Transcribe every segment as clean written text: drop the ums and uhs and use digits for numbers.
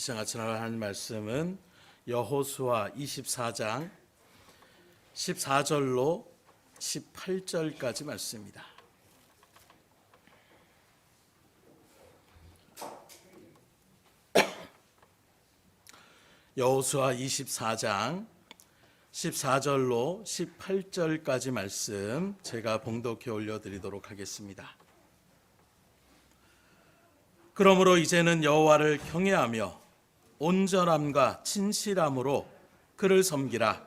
시청 같이 나눌 말씀은 여호수아 24장 14절로 18절까지 말씀입니다. 여호수아 24장 14절로 18절까지 말씀 제가 봉독해 올려드리도록 하겠습니다. 그러므로 이제는 여호와를 경외하며 온전함과 진실함으로 그를 섬기라.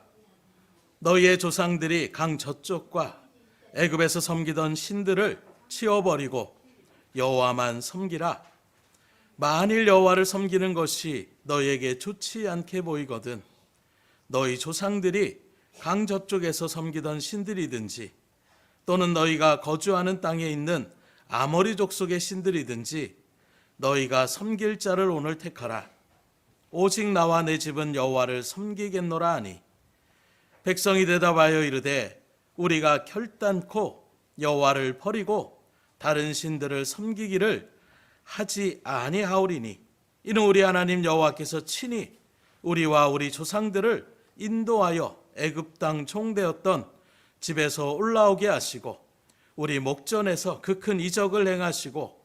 너희의 조상들이 강 저쪽과 애굽에서 섬기던 신들을 치워버리고 여호와만 섬기라. 만일 여호와를 섬기는 것이 너희에게 좋지 않게 보이거든 너희 조상들이 강 저쪽에서 섬기던 신들이든지 또는 너희가 거주하는 땅에 있는 아모리 족속의 신들이든지 너희가 섬길 자를 오늘 택하라. 오직 나와 내 집은 여호와를 섬기겠노라 하니 백성이 대답하여 이르되 우리가 결단코 여호와를 버리고 다른 신들을 섬기기를 하지 아니하오리니 이는 우리 하나님 여호와께서 친히 우리와 우리 조상들을 인도하여 애굽 땅 종되었던 집에서 올라오게 하시고 우리 목전에서 그 큰 이적을 행하시고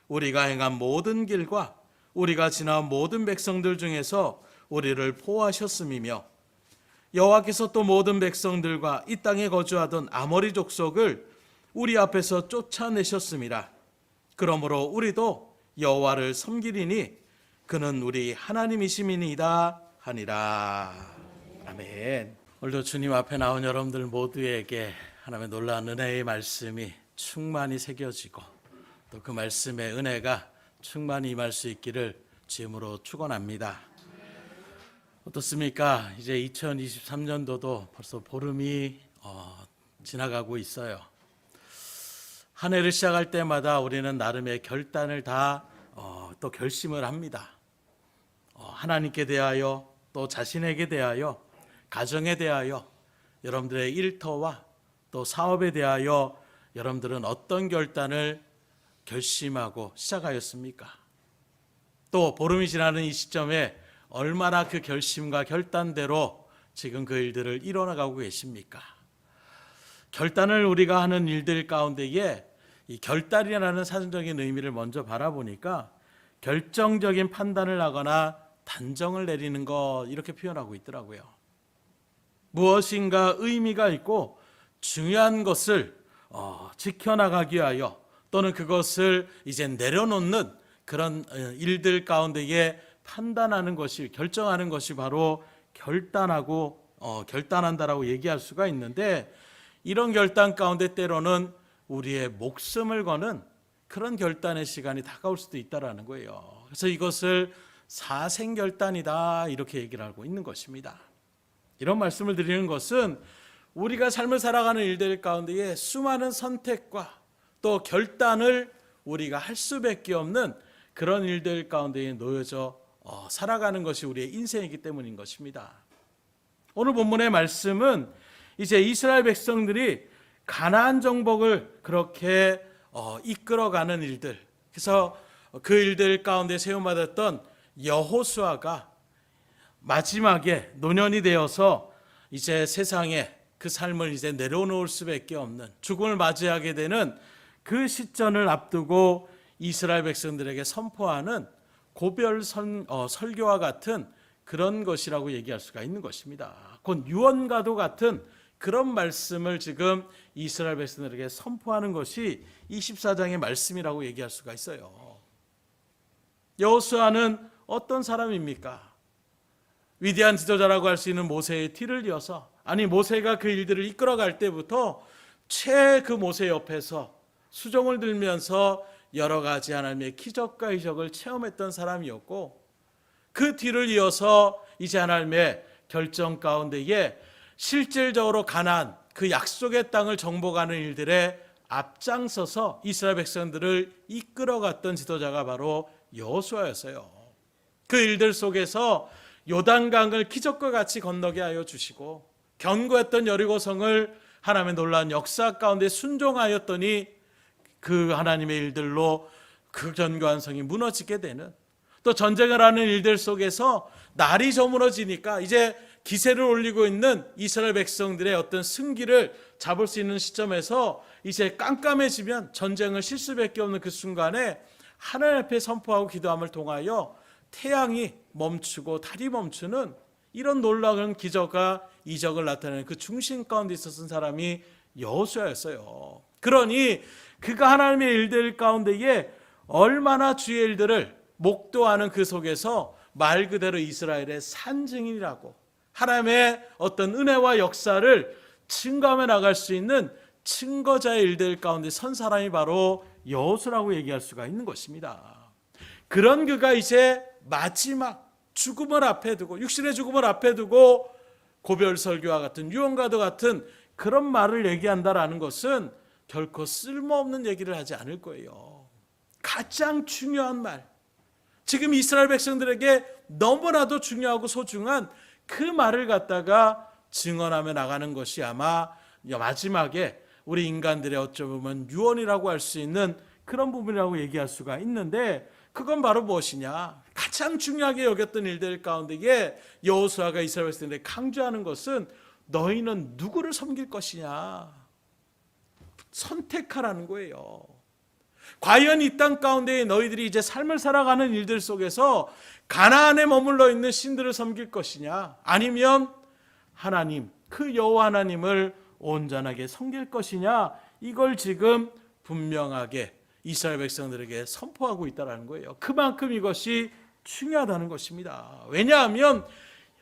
우리가 행한 모든 길과 우리가 지나온 모든 백성들 중에서 우리를 보호하셨음이며 여호와께서 또 모든 백성들과 이 땅에 거주하던 아모리 족속을 우리 앞에서 쫓아내셨음이라. 그러므로 우리도 여호와를 섬기리니 그는 우리 하나님이심이니이다 하니라. 아멘. 오늘도 주님 앞에 나온 여러분들 모두에게 하나님의 놀라운 은혜의 말씀이 충만히 새겨지고 또 그 말씀의 은혜가 충만히 임할 수 있기를 주님으로 축원합니다. 어떻습니까? 이제 2023년도도 벌써 보름이 지나가고 있어요. 한 해를 시작할 때마다 우리는 나름의 결단을 다 또 결심을 합니다. 하나님께 대하여 또 자신에게 대하여 가정에 대하여 여러분들의 일터와 또 사업에 대하여 여러분들은 어떤 결단을 결심하고 시작하였습니까? 또 보름이 지나는 이 시점에 얼마나 그 결심과 결단대로 지금 그 일들을 이뤄나가고 계십니까? 결단을 우리가 하는 일들 가운데에 이 결단이라는 사전적인 의미를 먼저 바라보니까 결정적인 판단을 하거나 단정을 내리는 것 이렇게 표현하고 있더라고요. 무엇인가 의미가 있고 중요한 것을 지켜나가기 위하여 또는 그것을 이제 내려놓는 그런 일들 가운데에 판단하는 것이 결정하는 것이 바로 결단한다라고 얘기할 수가 있는데 이런 결단 가운데 때로는 우리의 목숨을 거는 그런 결단의 시간이 다가올 수도 있다라는 거예요. 그래서 이것을 사생결단이다 이렇게 얘기를 하고 있는 것입니다. 이런 말씀을 드리는 것은 우리가 삶을 살아가는 일들 가운데에 수많은 선택과 또 결단을 우리가 할 수밖에 없는 그런 일들 가운데에 놓여져 살아가는 것이 우리의 인생이기 때문인 것입니다. 오늘 본문의 말씀은 이제 이스라엘 백성들이 가나안 정복을 그렇게 이끌어가는 일들, 그래서 그 일들 가운데 세움받았던 여호수아가 마지막에 노년이 되어서 이제 세상에 그 삶을 이제 내려놓을 수밖에 없는 죽음을 맞이하게 되는 그 시점을 앞두고 이스라엘 백성들에게 선포하는 고별 설교와 같은 그런 것이라고 얘기할 수가 있는 것입니다. 곧 유언과도 같은 그런 말씀을 지금 이스라엘 백성들에게 선포하는 것이 24장의 말씀이라고 얘기할 수가 있어요. 여호수아는 어떤 사람입니까? 위대한 지도자라고 할 수 있는 모세의 뒤를 이어서 모세가 그 일들을 이끌어갈 때부터 그 모세 옆에서 수종을 들면서 여러 가지 하나님의 기적과 이적을 체험했던 사람이었고 그 뒤를 이어서 이제 하나님의 결정 가운데에 실질적으로 가나안 그 약속의 땅을 정복하는 일들에 앞장서서 이스라엘 백성들을 이끌어갔던 지도자가 바로 여호수아였어요. 그 일들 속에서 요단강을 기적과 같이 건너게 하여 주시고 견고했던 여리고성을 하나님의 놀라운 역사 가운데 순종하였더니 그 하나님의 일들로 그 견고한 성이 무너지게 되는 또 전쟁을 하는 일들 속에서 날이 저물어지니까 이제 기세를 올리고 있는 이스라엘 백성들의 어떤 승기를 잡을 수 있는 시점에서 이제 깜깜해지면 전쟁을 실 수밖에 없는 그 순간에 하나님 앞에 선포하고 기도함을 통하여 태양이 멈추고 달이 멈추는 이런 놀라운 기적과 이적을 나타내는 그 중심 가운데 있었던 사람이 여호수아였어요. 그러니 그가 하나님의 일들 가운데에 얼마나 주의 일들을 목도하는 그 속에서 말 그대로 이스라엘의 산증인이라고 하나님의 어떤 은혜와 역사를 증거하며 나갈 수 있는 증거자의 일들 가운데 선 사람이 바로 여호수아라고 얘기할 수가 있는 것입니다. 그런 그가 이제 마지막 죽음을 앞에 두고 육신의 죽음을 앞에 두고 고별설교와 같은 유언과도 같은 그런 말을 얘기한다라는 것은 결코 쓸모없는 얘기를 하지 않을 거예요. 가장 중요한 말, 지금 이스라엘 백성들에게 너무나도 중요하고 소중한 그 말을 갖다가 증언하며 나가는 것이 아마 마지막에 우리 인간들의 어쩌면 유언이라고 할 수 있는 그런 부분이라고 얘기할 수가 있는데, 그건 바로 무엇이냐? 가장 중요하게 여겼던 일들 가운데에 여호수아가 이스라엘 백성들에게 강조하는 것은 너희는 누구를 섬길 것이냐? 선택하라는 거예요. 과연 이 땅 가운데 너희들이 이제 삶을 살아가는 일들 속에서 가나안에 머물러 있는 신들을 섬길 것이냐, 아니면 하나님, 그 여호와 하나님을 온전하게 섬길 것이냐, 이걸 지금 분명하게 이스라엘 백성들에게 선포하고 있다는 거예요. 그만큼 이것이 중요하다는 것입니다. 왜냐하면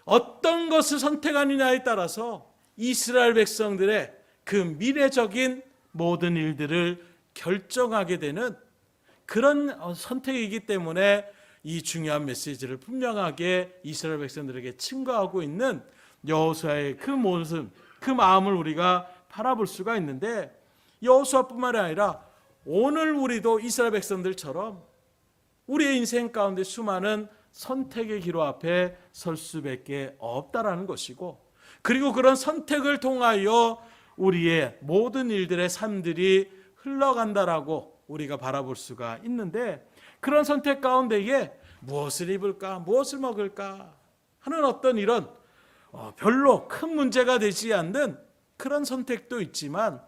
어떤 것을 선택하느냐에 따라서 이스라엘 백성들의 그 미래적인 모든 일들을 결정하게 되는 그런 선택이기 때문에 이 중요한 메시지를 분명하게 이스라엘 백성들에게 증거하고 있는 여호수아의 그 모습, 그 마음을 우리가 바라볼 수가 있는데, 여호수아뿐만 아니라 오늘 우리도 이스라엘 백성들처럼 우리의 인생 가운데 수많은 선택의 기로 앞에 설 수밖에 없다라는 것이고, 그리고 그런 선택을 통하여 우리의 모든 일들의 삶들이 흘러간다라고 우리가 바라볼 수가 있는데, 그런 선택 가운데에 무엇을 입을까, 무엇을 먹을까 하는 어떤 이런 별로 큰 문제가 되지 않는 그런 선택도 있지만,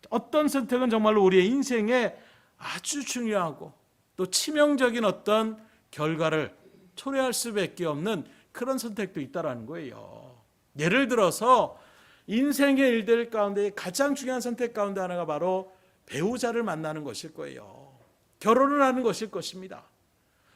어떤 선택은 정말로 우리의 인생에 아주 중요하고 또 치명적인 어떤 결과를 초래할 수밖에 없는 그런 선택도 있다라는 거예요. 예를 들어서 인생의 일들 가운데 가장 중요한 선택 가운데 하나가 바로 배우자를 만나는 것일 거예요. 결혼을 하는 것일 것입니다.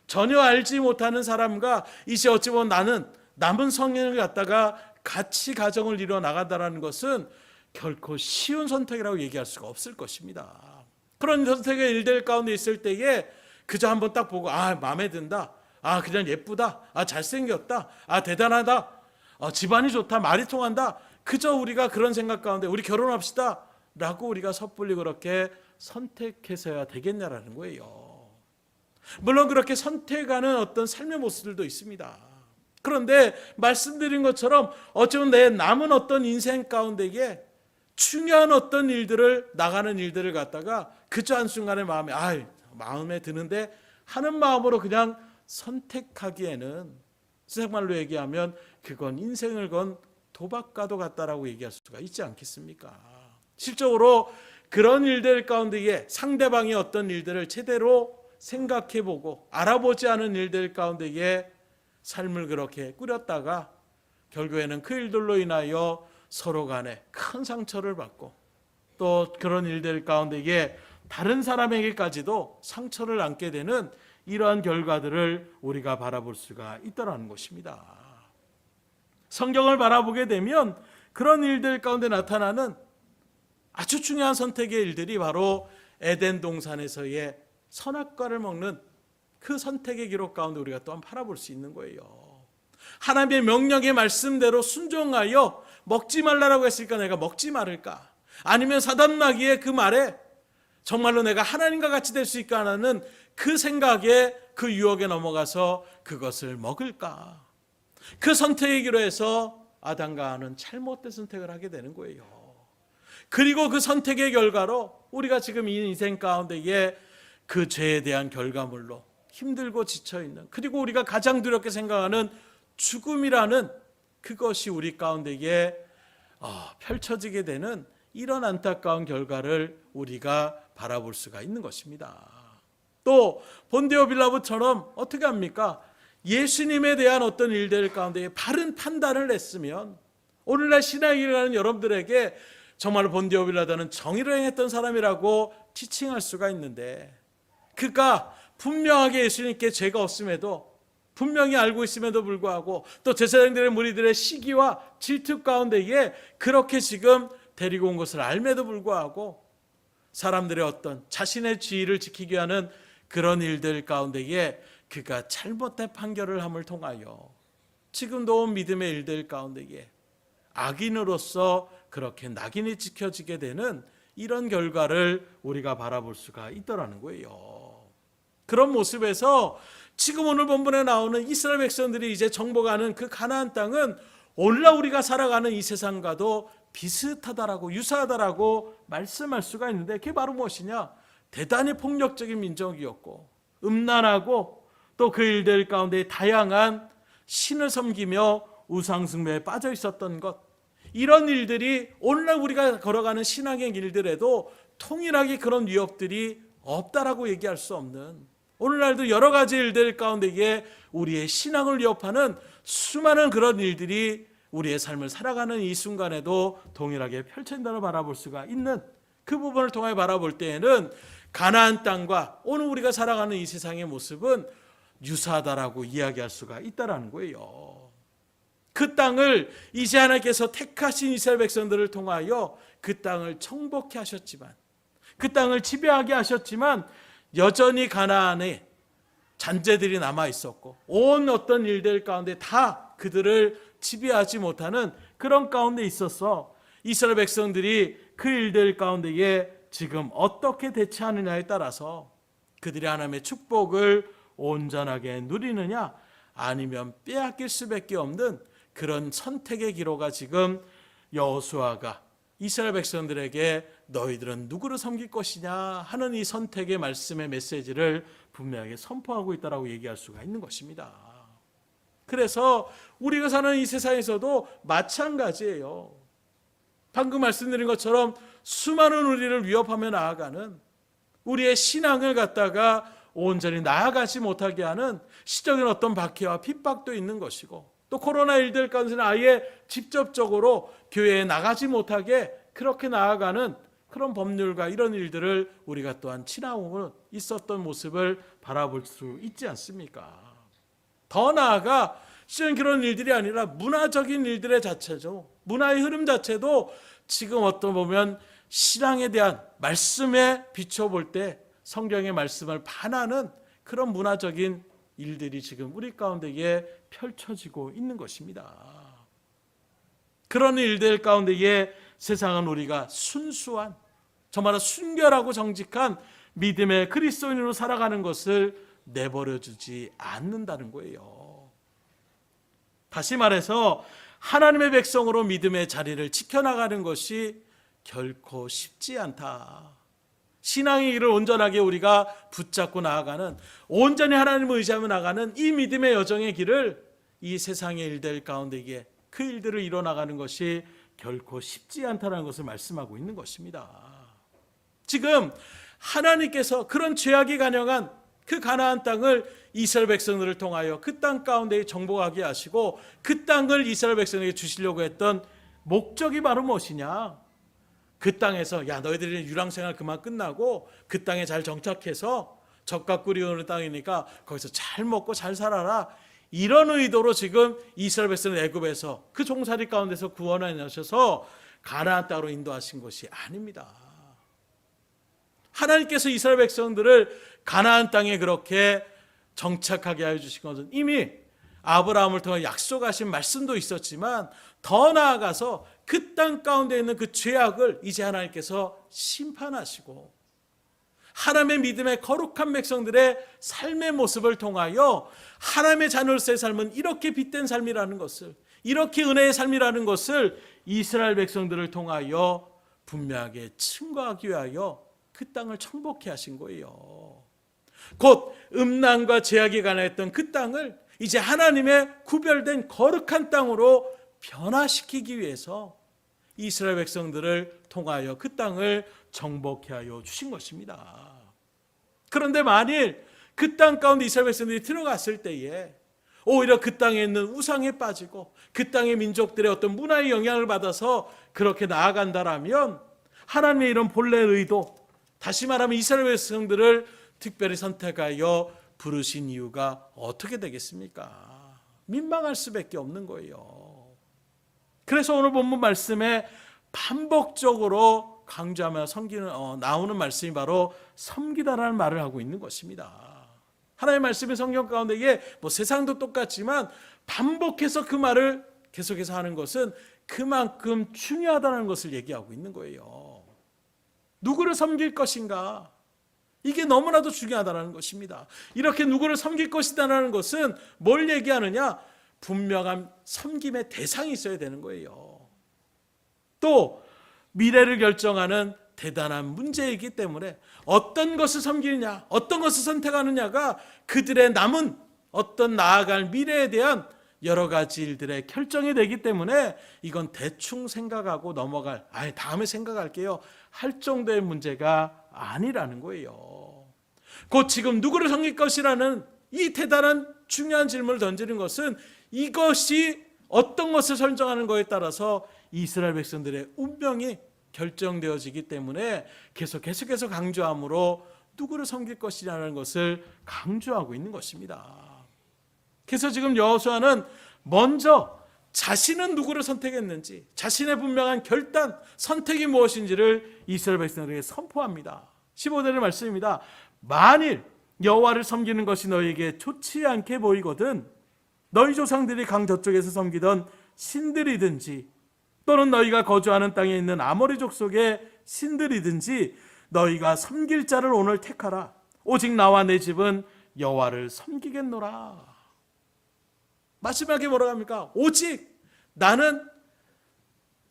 전혀 알지 못하는 사람과 이제 어찌 보면 나는 남은 성인을 갖다가 같이 가정을 이루어 나간다는 것은 결코 쉬운 선택이라고 얘기할 수가 없을 것입니다. 그런 선택의 일들 가운데 있을 때에 그저 한번 딱 보고 마음에 든다, 그냥 예쁘다, 잘생겼다, 대단하다, 집안이 좋다, 말이 통한다, 그저 우리가 그런 생각 가운데 우리 결혼합시다 라고 우리가 섣불리 그렇게 선택해서야 되겠냐라는 거예요. 물론 그렇게 선택하는 어떤 삶의 모습들도 있습니다. 그런데 말씀드린 것처럼 어쩌면 내 남은 어떤 인생 가운데에 중요한 어떤 일들을, 나가는 일들을 갖다가 그저 한순간에 마음에 드는데 하는 마음으로 그냥 선택하기에는 세상말로 얘기하면 그건 인생을 건 도박과도 같다라고 얘기할 수가 있지 않겠습니까? 실적으로 그런 일들 가운데에 상대방의 어떤 일들을 제대로 생각해보고 알아보지 않은 일들 가운데에 삶을 그렇게 꾸렸다가 결국에는 그 일들로 인하여 서로 간에 큰 상처를 받고, 또 그런 일들 가운데에 다른 사람에게까지도 상처를 안게 되는 이러한 결과들을 우리가 바라볼 수가 있다는 것입니다. 성경을 바라보게 되면 그런 일들 가운데 나타나는 아주 중요한 선택의 일들이 바로 에덴 동산에서의 선악과를 먹는 그 선택의 기록 가운데 우리가 또한 바라볼 수 있는 거예요. 하나님의 명령의 말씀대로 순종하여 먹지 말라라고 했으니까 내가 먹지 말을까? 아니면 사단마귀의 그 말에 정말로 내가 하나님과 같이 될 수 있까 하는 그 생각에, 그 유혹에 넘어가서 그것을 먹을까? 그 선택의 기로 해서 아담과 하와는 잘못된 선택을 하게 되는 거예요. 그리고 그 선택의 결과로 우리가 지금 이 인생 가운데에 그 죄에 대한 결과물로 힘들고 지쳐있는, 그리고 우리가 가장 두렵게 생각하는 죽음이라는 그것이 우리 가운데에 펼쳐지게 되는 이런 안타까운 결과를 우리가 바라볼 수가 있는 것입니다. 또 본디오 빌라도처럼 어떻게 합니까? 예수님에 대한 어떤 일들 가운데 바른 판단을 했으면 오늘날 신앙을 가는 여러분들에게 정말 본디오 빌라도는 정의를 행했던 사람이라고 지칭할 수가 있는데, 그가 분명하게 예수님께 죄가 없음에도 분명히 알고 있음에도 불구하고 또 제사장들의 무리들의 시기와 질투 가운데에 그렇게 지금 데리고 온 것을 알매도 불구하고 사람들의 어떤 자신의 지위를 지키기 위한 그런 일들 가운데에 그가 잘못된 판결을 함을 통하여 지금도 온 믿음의 일들 가운데에 악인으로서 그렇게 낙인이 찍혀지게 되는 이런 결과를 우리가 바라볼 수가 있더라는 거예요. 그런 모습에서 지금 오늘 본문에 나오는 이스라엘 백성들이 이제 정복하는 그 가나안 땅은 오늘날 우리가 살아가는 이 세상과도 비슷하다라고, 유사하다라고 말씀할 수가 있는데, 그게 바로 무엇이냐? 대단히 폭력적인 민족이었고 음란하고 또 그 일들 가운데 다양한 신을 섬기며 우상숭배에 빠져 있었던 것, 이런 일들이 오늘날 우리가 걸어가는 신앙의 길들에도 통일하게 그런 위협들이 없다라고 얘기할 수 없는, 오늘날도 여러 가지 일들 가운데에 우리의 신앙을 위협하는 수많은 그런 일들이 우리의 삶을 살아가는 이 순간에도 동일하게 펼쳐진다고 바라볼 수가 있는, 그 부분을 통해 바라볼 때에는 가나안 땅과 오늘 우리가 살아가는 이 세상의 모습은 유사하다라고 이야기할 수가 있다라는 거예요. 그 땅을 이제 하나님께서 택하신 이스라엘 백성들을 통하여 그 땅을 정복케 하셨지만, 그 땅을 지배하게 하셨지만 여전히 가나안에 잔재들이 남아 있었고 온 어떤 일들 가운데 다 그들을 지배하지 못하는 그런 가운데 있어서 이스라엘 백성들이 그 일들 가운데에 지금 어떻게 대처하느냐에 따라서 그들이 하나님의 축복을 온전하게 누리느냐 아니면 빼앗길 수밖에 없는 그런 선택의 기로가 지금 여호수아가 이스라엘 백성들에게 너희들은 누구를 섬길 것이냐 하는 이 선택의 말씀의 메시지를 분명하게 선포하고 있다라고 얘기할 수가 있는 것입니다. 그래서 우리가 사는 이 세상에서도 마찬가지예요. 방금 말씀드린 것처럼 수많은 우리를 위협하며 나아가는, 우리의 신앙을 갖다가 온전히 나아가지 못하게 하는 시적인 어떤 박해와 핍박도 있는 것이고, 또 코로나 일들 가운데는 아예 직접적으로 교회에 나가지 못하게 그렇게 나아가는 그런 법률과 이런 일들을 우리가 또한 지나오고 있었던 모습을 바라볼 수 있지 않습니까? 더 나아가 실은 그런 일들이 아니라 문화적인 일들의 자체죠. 문화의 흐름 자체도 지금 어떤 보면 신앙에 대한 말씀에 비춰볼 때 성경의 말씀을 반하는 그런 문화적인 일들이 지금 우리 가운데에 펼쳐지고 있는 것입니다. 그런 일들 가운데에 세상은 우리가 순수한, 정말 순결하고 정직한 믿음의 그리스도인으로 살아가는 것을 내버려주지 않는다는 거예요. 다시 말해서 하나님의 백성으로 믿음의 자리를 지켜나가는 것이 결코 쉽지 않다. 신앙의 길을 온전하게 우리가 붙잡고 나아가는, 온전히 하나님을 의지하며 나가는 이 믿음의 여정의 길을 이 세상의 일들 가운데에 그 일들을 이뤄나가는 것이 결코 쉽지 않다는 것을 말씀하고 있는 것입니다. 지금 하나님께서 그런 죄악이 간영한 그 가나안 땅을 이스라엘 백성들을 통하여 그 땅 가운데 정복하게 하시고 그 땅을 이스라엘 백성에게 주시려고 했던 목적이 바로 무엇이냐? 그 땅에서 야 너희들이 유랑생활 그만 끝나고 그 땅에 잘 정착해서 젖과 꿀이 흐르는 땅이니까 거기서 잘 먹고 잘 살아라, 이런 의도로 지금 이스라엘 백성을 애굽에서 그 종살이 가운데서 구원하셔서 가나안 땅으로 인도하신 것이 아닙니다. 하나님께서 이스라엘 백성들을 가나안 땅에 그렇게 정착하게 하여 주신 것은 이미 아브라함을 통해 약속하신 말씀도 있었지만 더 나아가서 그 땅 가운데 있는 그 죄악을 이제 하나님께서 심판하시고 하나님의 믿음의 거룩한 백성들의 삶의 모습을 통하여 하나님의 자녀로서의 삶은 이렇게 빛된 삶이라는 것을, 이렇게 은혜의 삶이라는 것을 이스라엘 백성들을 통하여 분명하게 증거하기 위하여 그 땅을 정복해 하신 거예요. 곧 음란과 죄악이 가난했던 그 땅을 이제 하나님의 구별된 거룩한 땅으로 변화시키기 위해서 이스라엘 백성들을 통하여 그 땅을 정복해 하여 주신 것입니다. 그런데 만일 그 땅 가운데 이스라엘 백성들이 들어갔을 때에 오히려 그 땅에 있는 우상에 빠지고 그 땅의 민족들의 어떤 문화의 영향을 받아서 그렇게 나아간다라면 하나님의 이런 본래 의도, 다시 말하면 이스라엘 백성들을 특별히 선택하여 부르신 이유가 어떻게 되겠습니까? 민망할 수밖에 없는 거예요. 그래서 오늘 본문 말씀에 반복적으로 강조하며 나오는 말씀이 바로 섬기다라는 말을 하고 있는 것입니다. 하나님의 말씀이 성경 가운데에 세상도 똑같지만 반복해서 그 말을 계속해서 하는 것은 그만큼 중요하다는 것을 얘기하고 있는 거예요. 누구를 섬길 것인가? 이게 너무나도 중요하다는 것입니다. 이렇게 누구를 섬길 것이다라는 것은 뭘 얘기하느냐? 분명한 섬김의 대상이 있어야 되는 거예요. 또 미래를 결정하는 대단한 문제이기 때문에 어떤 것을 섬기느냐, 어떤 것을 선택하느냐가 그들의 남은 어떤 나아갈 미래에 대한 여러 가지 일들의 결정이 되기 때문에 이건 대충 생각하고 넘어갈, 다음에 생각할게요, 할 정도의 문제가 아니라는 거예요. 곧 지금 누구를 섬길 것이라는 이 대단한 중요한 질문을 던지는 것은 이것이 어떤 것을 설정하는 것에 따라서 이스라엘 백성들의 운명이 결정되어지기 때문에 계속해서 강조함으로 누구를 섬길 것이라는 것을 강조하고 있는 것입니다. 그래서 지금 여호수아는 먼저 자신은 누구를 선택했는지, 자신의 분명한 결단, 선택이 무엇인지를 이스라엘 백성들에게 선포합니다. 15절의 말씀입니다. 만일 여호와를 섬기는 것이 너희에게 좋지 않게 보이거든 너희 조상들이 강 저쪽에서 섬기던 신들이든지 또는 너희가 거주하는 땅에 있는 아모리 족속의 신들이든지 너희가 섬길 자를 오늘 택하라. 오직 나와 내 집은 여호와를 섬기겠노라. 마지막에 뭐라고 합니까? 오직 나는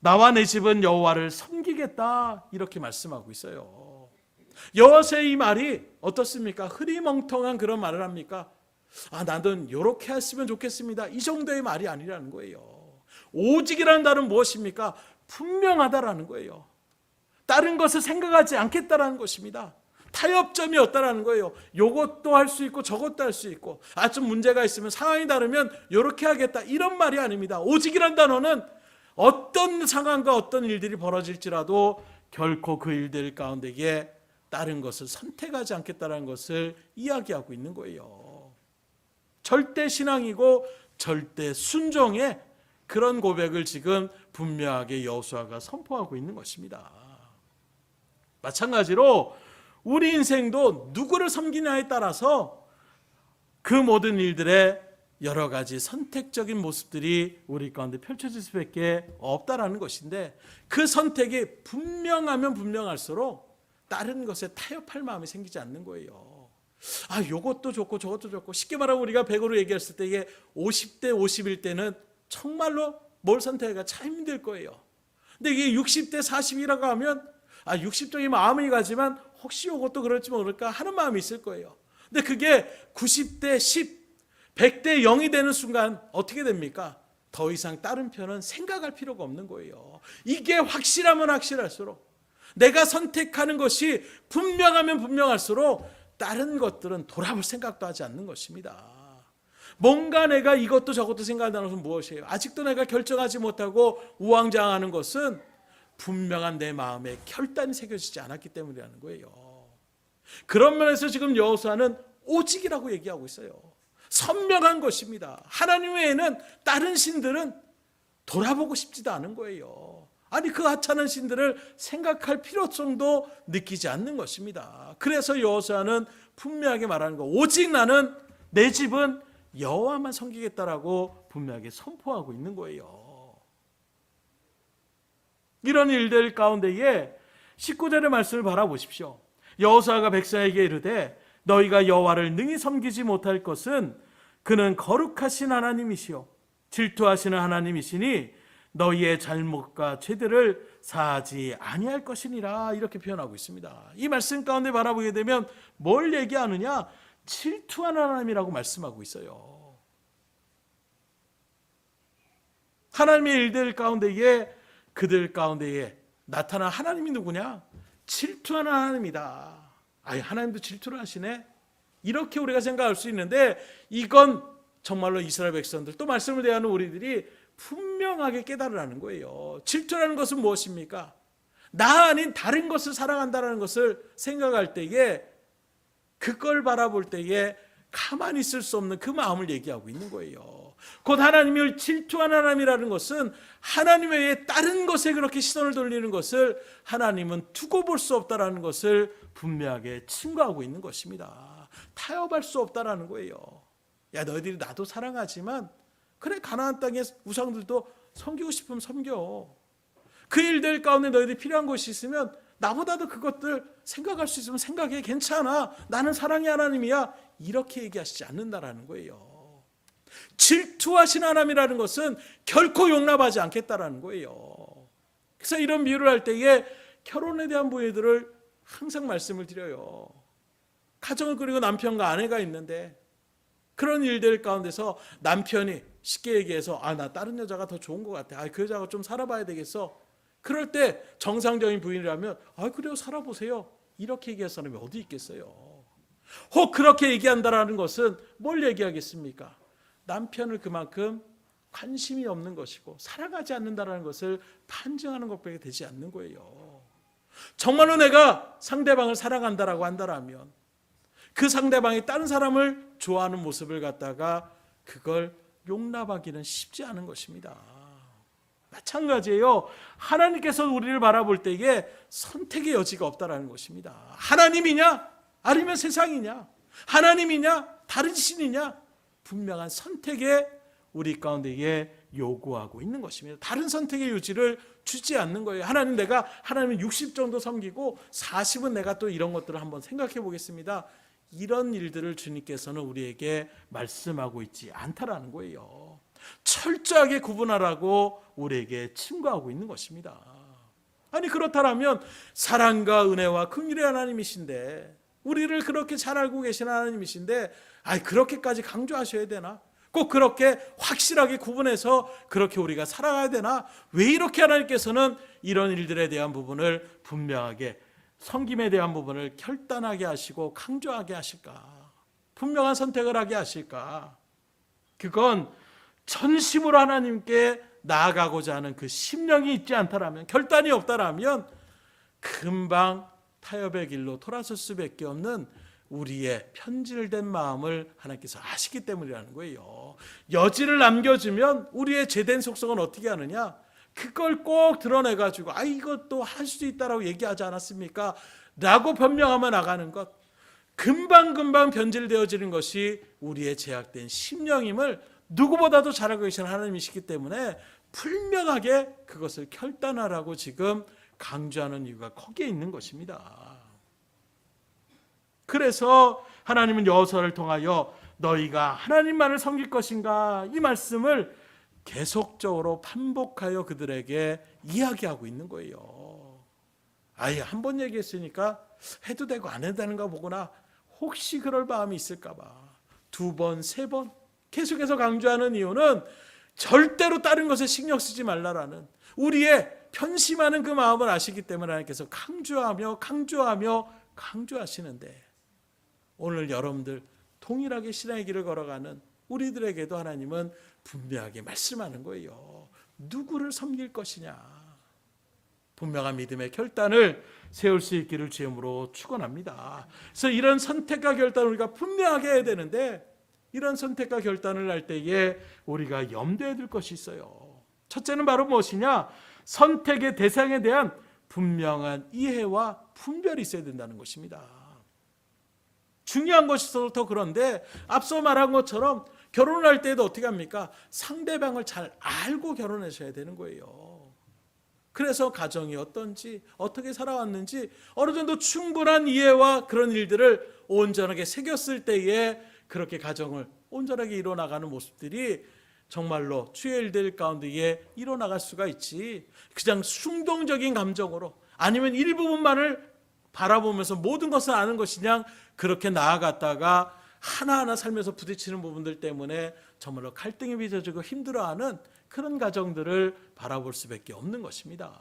나와 내 집은 여호와를 섬기겠다, 이렇게 말씀하고 있어요. 여호수아의 이 말이 어떻습니까? 흐리멍텅한 그런 말을 합니까? 나는 이렇게 했으면 좋겠습니다, 이 정도의 말이 아니라는 거예요. 오직이라는 단어는 무엇입니까? 분명하다라는 거예요. 다른 것을 생각하지 않겠다라는 것입니다. 타협점이 없다라는 거예요. 이것도 할 수 있고 저것도 할 수 있고, 좀 문제가 있으면 상황이 다르면 이렇게 하겠다, 이런 말이 아닙니다. 오직이라는 단어는 어떤 상황과 어떤 일들이 벌어질지라도 결코 그 일들 가운데에 다른 것을 선택하지 않겠다라는 것을 이야기하고 있는 거예요. 절대 신앙이고 절대 순종의 그런 고백을 지금 분명하게 여호수아가 선포하고 있는 것입니다. 마찬가지로 우리 인생도 누구를 섬기냐에 따라서 그 모든 일들의 여러 가지 선택적인 모습들이 우리 가운데 펼쳐질 수밖에 없다라는 것인데, 그 선택이 분명하면 분명할수록 다른 것에 타협할 마음이 생기지 않는 거예요. 요것도 좋고 저것도 좋고, 쉽게 말하면 우리가 100으로 얘기했을 때 이게 50대 50일 때는 정말로 뭘 선택하기가 참 힘들 거예요. 근데 이게 60대 40이라고 하면 60쪽이 마음이 가지만 혹시 이것도 그럴지 모를까 하는 마음이 있을 거예요. 근데 그게 90대 10, 100대 0이 되는 순간 어떻게 됩니까? 더 이상 다른 편은 생각할 필요가 없는 거예요. 이게 확실하면 확실할수록, 내가 선택하는 것이 분명하면 분명할수록 다른 것들은 돌아볼 생각도 하지 않는 것입니다. 뭔가 내가 이것도 저것도 생각한다는 것은 무엇이에요? 아직도 내가 결정하지 못하고 우왕좌왕하는 것은 분명한 내 마음에 결단이 새겨지지 않았기 때문이라는 거예요. 그런 면에서 지금 여호수아는 오직이라고 얘기하고 있어요. 선명한 것입니다. 하나님 외에는 다른 신들은 돌아보고 싶지도 않은 거예요. 그 하찮은 신들을 생각할 필요성도 느끼지 않는 것입니다. 그래서 여호수아는 분명하게 말하는 거, 오직 나는 내 집은 여호와만 섬기겠다라고 분명하게 선포하고 있는 거예요. 이런 일들 가운데에 19절의 말씀을 바라보십시오. 여호수아가 백성에게 이르되 너희가 여호와를 능히 섬기지 못할 것은 그는 거룩하신 하나님이시요 질투하시는 하나님이시니 너희의 잘못과 죄들을 사하지 아니할 것이니라, 이렇게 표현하고 있습니다. 이 말씀 가운데 바라보게 되면 뭘 얘기하느냐? 질투하는 하나님이라고 말씀하고 있어요. 하나님의 일들 가운데에 그들 가운데에 나타난 하나님이 누구냐? 질투하는 하나님이다. 아예 하나님도 질투를 하시네? 이렇게 우리가 생각할 수 있는데 이건 정말로 이스라엘 백성들 또 말씀을 대하는 우리들이 분명하게 깨달으라는 거예요. 질투라는 것은 무엇입니까? 나 아닌 다른 것을 사랑한다는 것을 생각할 때에 그걸 바라볼 때에 가만히 있을 수 없는 그 마음을 얘기하고 있는 거예요. 곧 하나님을 질투하는 하나님이라는 것은 하나님 외에 다른 것에 그렇게 시선을 돌리는 것을 하나님은 두고 볼 수 없다라는 것을 분명하게 증거하고 있는 것입니다. 타협할 수 없다라는 거예요. 야, 너희들이 나도 사랑하지만 그래, 가나안 땅의 우상들도 섬기고 싶으면 섬겨. 그 일들 가운데 너희들이 필요한 것이 있으면 나보다도 그것들 생각할 수 있으면 생각해. 괜찮아. 나는 사랑의 하나님이야. 이렇게 얘기하시지 않는다라는 거예요. 질투하신 하나님이라는 것은 결코 용납하지 않겠다라는 거예요. 그래서 이런 비유를 할 때에 결혼에 대한 부분들을 항상 말씀을 드려요. 가정을 꾸리고 남편과 아내가 있는데 그런 일들 가운데서 남편이 쉽게 얘기해서 나 다른 여자가 더 좋은 것 같아. 그 여자가 좀 살아봐야 되겠어. 그럴 때 정상적인 부인이라면 그래요, 살아보세요. 이렇게 얘기할 사람이 어디 있겠어요. 혹 그렇게 얘기한다라는 것은 뭘 얘기하겠습니까? 남편을 그만큼 관심이 없는 것이고 사랑하지 않는다라는 것을 판증하는 것밖에 되지 않는 거예요. 정말로 내가 상대방을 사랑한다라고 한다라면 그 상대방이 다른 사람을 좋아하는 모습을 갖다가 그걸 용납하기는 쉽지 않은 것입니다. 마찬가지예요. 하나님께서 우리를 바라볼 때에 선택의 여지가 없다라는 것입니다. 하나님이냐? 아니면 세상이냐? 하나님이냐? 다른 신이냐? 분명한 선택에 우리 가운데에 요구하고 있는 것입니다. 다른 선택의 여지를 주지 않는 거예요. 내가 하나님을 60 정도 섬기고 40은 내가 또 이런 것들을 한번 생각해 보겠습니다. 이런 일들을 주님께서는 우리에게 말씀하고 있지 않다라는 거예요. 철저하게 구분하라고 우리에게 침과하고 있는 것입니다. 아니 그렇다면 사랑과 은혜와 긍휼의 하나님이신데 우리를 그렇게 잘 알고 계신 하나님이신데 그렇게까지 강조하셔야 되나? 꼭 그렇게 확실하게 구분해서 그렇게 우리가 살아가야 되나? 왜 이렇게 하나님께서는 이런 일들에 대한 부분을 분명하게 섬김에 대한 부분을 결단하게 하시고 강조하게 하실까? 분명한 선택을 하게 하실까? 그건 전심으로 하나님께 나아가고자 하는 그 심령이 있지 않다라면, 결단이 없다라면 금방 타협의 길로 돌아설 수밖에 없는 우리의 편질된 마음을 하나님께서 아시기 때문이라는 거예요. 여지를 남겨주면 우리의 죄된 속성은 어떻게 하느냐? 그걸 꼭 드러내가지고 이것도 할 수 있다라고 얘기하지 않았습니까? 라고 변명하며 나가는 것, 금방금방 변질되어지는 것이 우리의 제약된 심령임을 누구보다도 잘 알고 계시는 하나님이시기 때문에 분명하게 그것을 결단하라고 지금 강조하는 이유가 거기에 있는 것입니다. 그래서 하나님은 여호수아를 통하여 너희가 하나님만을 섬길 것인가, 이 말씀을 계속적으로 반복하여 그들에게 이야기하고 있는 거예요. 한 번 얘기했으니까 해도 되고 안 해도 되는가 보구나, 혹시 그럴 마음이 있을까 봐 2번, 3번 계속해서 강조하는 이유는 절대로 다른 것에 신경 쓰지 말라라는 우리의 편심하는 그 마음을 아시기 때문에 하나님께서 강조하시는데, 오늘 여러분들 동일하게 신앙의 길을 걸어가는 우리들에게도 하나님은 분명하게 말씀하는 거예요. 누구를 섬길 것이냐, 분명한 믿음의 결단을 세울 수 있기를 주님으로 축원합니다. 그래서 이런 선택과 결단을 우리가 분명하게 해야 되는데, 이런 선택과 결단을 할 때에 우리가 염두에 둘 것이 있어요. 첫째는 바로 무엇이냐? 선택의 대상에 대한 분명한 이해와 분별이 있어야 된다는 것입니다. 중요한 것이 있어서 더 그런데, 앞서 말한 것처럼 결혼을 할 때에도 어떻게 합니까? 상대방을 잘 알고 결혼하셔야 되는 거예요. 그래서 가정이 어떤지, 어떻게 살아왔는지 어느 정도 충분한 이해와 그런 일들을 온전하게 새겼을 때에 그렇게 가정을 온전하게 이뤄나가는 모습들이 정말로 주의 일들 가운데에 이뤄나갈 수가 있지, 그냥 충동적인 감정으로 아니면 일부분만을 바라보면서 모든 것을 아는 것이냐, 그렇게 나아갔다가 하나하나 살면서 부딪히는 부분들 때문에 정말로 갈등이 빚어지고 힘들어하는 그런 가정들을 바라볼 수밖에 없는 것입니다.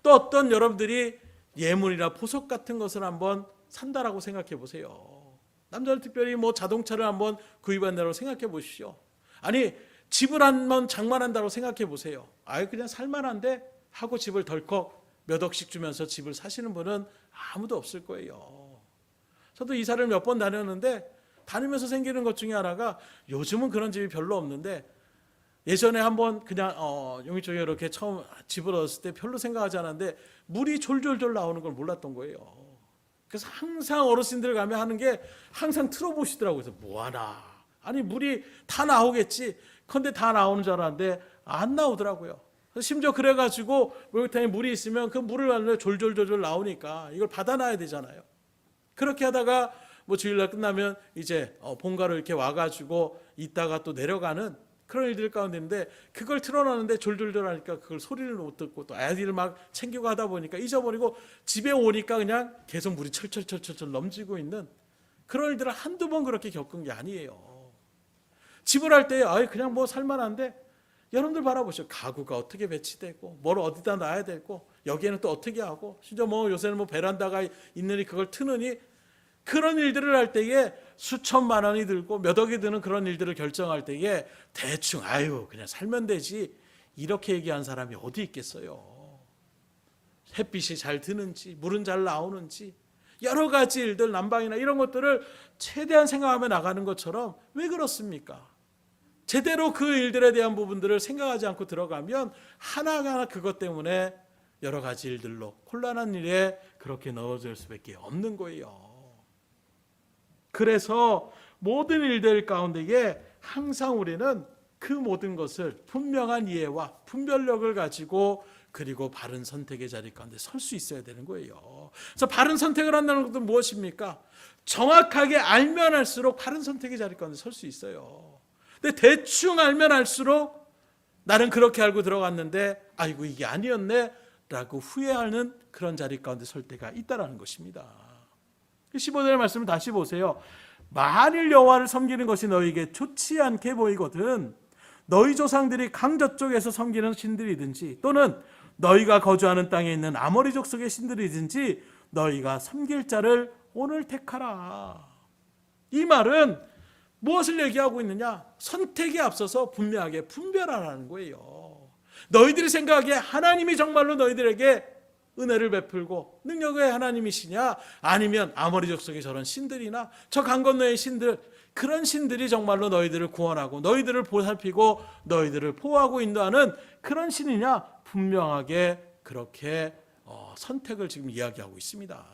또 어떤 여러분들이 예물이나 보석 같은 것을 한번 산다라고 생각해 보세요. 남자는 특별히 뭐 자동차를 한번 구입한다고 생각해 보십시오. 아니 집을 한번 장만한다고 생각해 보세요. 그냥 살만한데 하고 집을 덜컥 몇 억씩 주면서 집을 사시는 분은 아무도 없을 거예요. 저도 이사를 몇 번 다녔는데 다니면서 생기는 것 중에 하나가 요즘은 그런 집이 별로 없는데 예전에 한번 그냥 용인 쪽에 이렇게 처음 집을 얻었을 때 별로 생각하지 않았는데 물이 졸졸졸 나오는 걸 몰랐던 거예요. 그래서 항상 어르신들 가면 하는 게 항상 틀어보시더라고요. 그래서 뭐하나. 아니 물이 다 나오겠지. 근데 다 나오는 줄 알았는데 안 나오더라고요. 심지어 그래가지고 목욕탕에 물이 있으면 그 물을 받는데 졸졸졸졸 나오니까 이걸 받아놔야 되잖아요. 그렇게 하다가 뭐 주일날 끝나면 이제 본가로 이렇게 와가지고 있다가 또 내려가는 그런 일들 가운데인데 그걸 틀어놨는데 졸졸졸 하니까 그걸 소리를 못 듣고 또 아이들을 막 챙기고 하다 보니까 잊어버리고 집에 오니까 그냥 계속 물이 철철철철 넘치고 있는 그런 일들을 한두 번 그렇게 겪은 게 아니에요. 집을 할 때 그냥 뭐 살만한데 여러분들 바라보시죠. 가구가 어떻게 배치되고 뭘 어디다 놔야 되고 여기에는 또 어떻게 하고 심지어 뭐 요새는 뭐 베란다가 있느니 그걸 트느니 그런 일들을 할 때에 수천만 원이 들고 몇 억이 드는 그런 일들을 결정할 때에 대충 그냥 살면 되지 이렇게 얘기한 사람이 어디 있겠어요. 햇빛이 잘 드는지 물은 잘 나오는지 여러 가지 일들 난방이나 이런 것들을 최대한 생각하며 나가는 것처럼 왜 그렇습니까? 제대로 그 일들에 대한 부분들을 생각하지 않고 들어가면 하나하나 그것 때문에 여러 가지 일들로 곤란한 일에 그렇게 넣어질 수밖에 없는 거예요. 그래서 모든 일들 가운데에 항상 우리는 그 모든 것을 분명한 이해와 분별력을 가지고 그리고 바른 선택의 자리 가운데 설 수 있어야 되는 거예요. 그래서 바른 선택을 한다는 것은 무엇입니까? 정확하게 알면 알수록 바른 선택의 자리 가운데 설 수 있어요. 근데 대충 알면 알수록 나는 그렇게 알고 들어갔는데 아이고 이게 아니었네 라고 후회하는 그런 자리 가운데 설 때가 있다는 것입니다. 15절의 말씀을 다시 보세요. 만일 여호와를 섬기는 것이 너희에게 좋지 않게 보이거든 너희 조상들이 강 저쪽에서 섬기는 신들이든지 또는 너희가 거주하는 땅에 있는 아모리 족속의 신들이든지 너희가 섬길 자를 오늘 택하라. 이 말은 무엇을 얘기하고 있느냐? 선택에 앞서서 분명하게 분별하라는 거예요. 너희들이 생각하기에 하나님이 정말로 너희들에게 은혜를 베풀고 능력의 하나님이시냐? 아니면 아모리 족속의 저런 신들이나 저 강 건너의 신들 그런 신들이 정말로 너희들을 구원하고 너희들을 보살피고 너희들을 보호하고 인도하는 그런 신이냐? 분명하게 그렇게 선택을 지금 이야기하고 있습니다.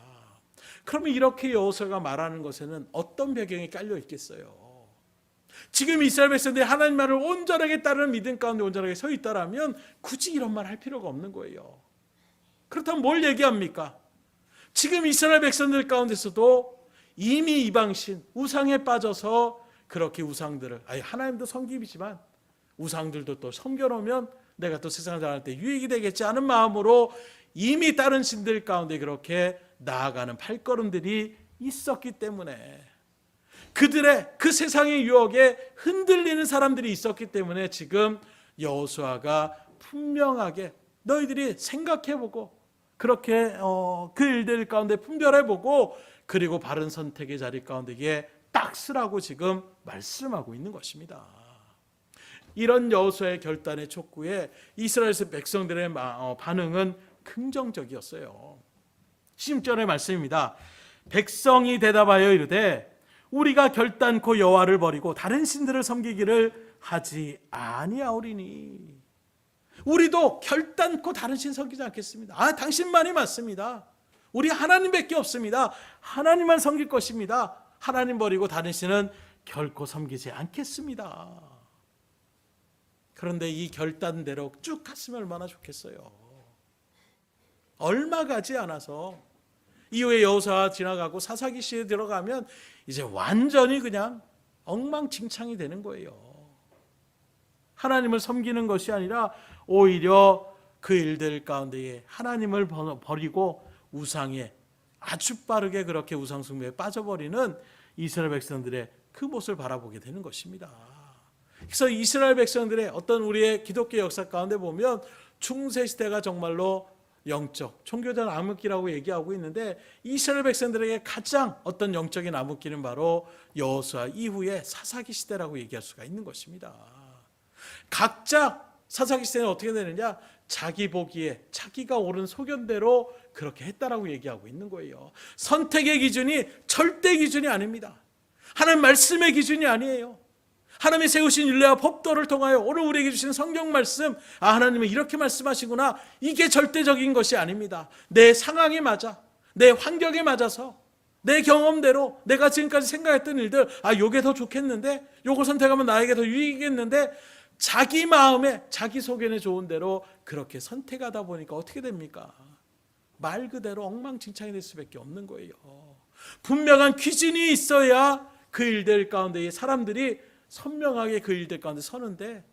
그러면 이렇게 여호수아가 말하는 것에는 어떤 배경이 깔려 있겠어요? 지금 이스라엘 백성들이 하나님 말을 온전하게 따르는 믿음 가운데 온전하게 서 있다라면 굳이 이런 말 할 필요가 없는 거예요. 그렇다면 뭘 얘기합니까? 지금 이스라엘 백성들 가운데서도 이미 이방신, 우상에 빠져서 그렇게 우상들을 하나님도 섬김이지만 우상들도 또 섬겨놓으면 내가 또 세상을 살아갈 때 유익이 되겠지 하는 마음으로 이미 다른 신들 가운데 그렇게 나아가는 발걸음들이 있었기 때문에 그들의 그 세상의 유혹에 흔들리는 사람들이 있었기 때문에 지금 여호수아가 분명하게 너희들이 생각해보고 그렇게 그 일들 가운데 분별해보고 그리고 바른 선택의 자리 가운데에 딱 쓰라고 지금 말씀하고 있는 것입니다. 이런 여호수아의 결단의 촉구에 이스라엘 백성들의 반응은 긍정적이었어요. 16절의 말씀입니다. 백성이 대답하여 이르되 우리가 결단코 여호와를 버리고 다른 신들을 섬기기를 하지 아니하오리니 우리도 결단코 다른 신 섬기지 않겠습니다. 당신만이 맞습니다. 우리 하나님밖에 없습니다. 하나님만 섬길 것입니다. 하나님 버리고 다른 신은 결코 섬기지 않겠습니다. 그런데 이 결단대로 쭉 갔으면 얼마나 좋겠어요. 얼마 가지 않아서 이후에 여호수아 지나가고 사사기 시에 들어가면 이제 완전히 그냥 엉망진창이 되는 거예요. 하나님을 섬기는 것이 아니라 오히려 그 일들 가운데에 하나님을 버리고 우상에 아주 빠르게 그렇게 우상 숭배에 빠져버리는 이스라엘 백성들의 그 모습을 바라보게 되는 것입니다. 그래서 이스라엘 백성들의 어떤 우리의 기독교 역사 가운데 보면 중세시대가 정말로 영적, 종교적 암흑기라고 얘기하고 있는데 이스라엘 백성들에게 가장 어떤 영적인 암흑기는 바로 여호수아 이후의 사사기 시대라고 얘기할 수가 있는 것입니다. 각자 사사기 시대는 어떻게 되느냐? 자기 보기에 자기가 옳은 소견대로 그렇게 했다라고 얘기하고 있는 거예요. 선택의 기준이 절대 기준이 아닙니다. 하나님 말씀의 기준이 아니에요. 하나님이 세우신 율례와 법도를 통하여 오늘 우리에게 주신 성경 말씀, 하나님은 이렇게 말씀하시구나, 이게 절대적인 것이 아닙니다. 내 상황에 맞아, 내 환경에 맞아서, 내 경험대로 내가 지금까지 생각했던 일들, 요게 더 좋겠는데, 요거 선택하면 나에게 더 유익이겠는데, 자기 마음에 자기 소견에 좋은 대로 그렇게 선택하다 보니까 어떻게 됩니까? 말 그대로 엉망진창이 될 수밖에 없는 거예요. 분명한 기준이 있어야 그 일들 가운데 사람들이 선명하게 그 일들 가운데 서는데,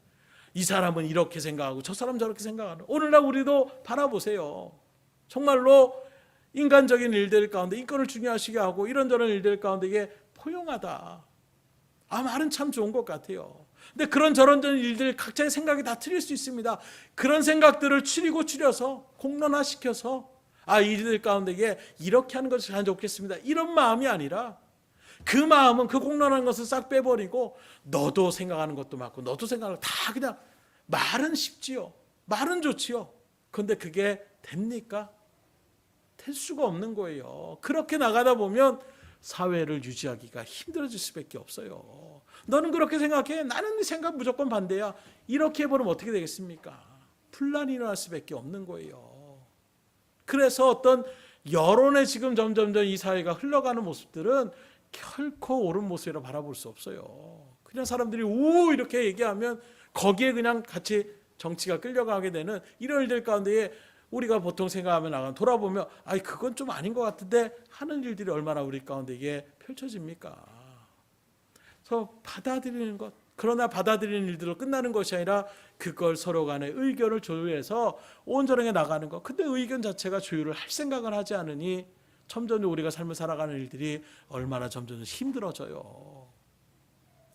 이 사람은 이렇게 생각하고 저 사람은 저렇게 생각하는, 오늘날 우리도 바라보세요. 정말로 인간적인 일들 가운데 인권을 중요하시게 하고 이런저런 일들 가운데 이게 포용하다, 말은 참 좋은 것 같아요. 근데 그런 저런 일들 각자의 생각이 다 틀릴 수 있습니다. 그런 생각들을 추려서 공론화시켜서 이 일들 가운데 이게 이렇게 하는 것이 가장 좋겠습니다, 이런 마음이 아니라, 그 마음은 그 공론한 것을 싹 빼버리고 너도 생각하는 것도 맞고 너도 생각하는 다 그냥, 말은 쉽지요, 말은 좋지요. 그런데 그게 됩니까? 될 수가 없는 거예요. 그렇게 나가다 보면 사회를 유지하기가 힘들어질 수밖에 없어요. 너는 그렇게 생각해? 나는 네 생각 무조건 반대야. 이렇게 해버리면 어떻게 되겠습니까? 분란이 일어날 수밖에 없는 거예요. 그래서 어떤 여론에 지금 점점 이 사회가 흘러가는 모습들은 결코 옳은 모습이라 바라볼 수 없어요. 그냥 사람들이 우 이렇게 얘기하면 거기에 그냥 같이 정치가 끌려가게 되는 이런 일들 가운데에 우리가 보통 생각하면 나가 돌아보면 그건 좀 아닌 것 같은데 하는 일들이 얼마나 우리 가운데 이게 펼쳐집니까? 그래서 받아들이는 것, 그러나 받아들이는 일들로 끝나는 것이 아니라 그걸 서로 간에 의견을 조율해서 온전하게 나가는 것. 근데 의견 자체가 조율을 할 생각을 하지 않으니 점점 우리가 삶을 살아가는 일들이 얼마나 점점 힘들어져요.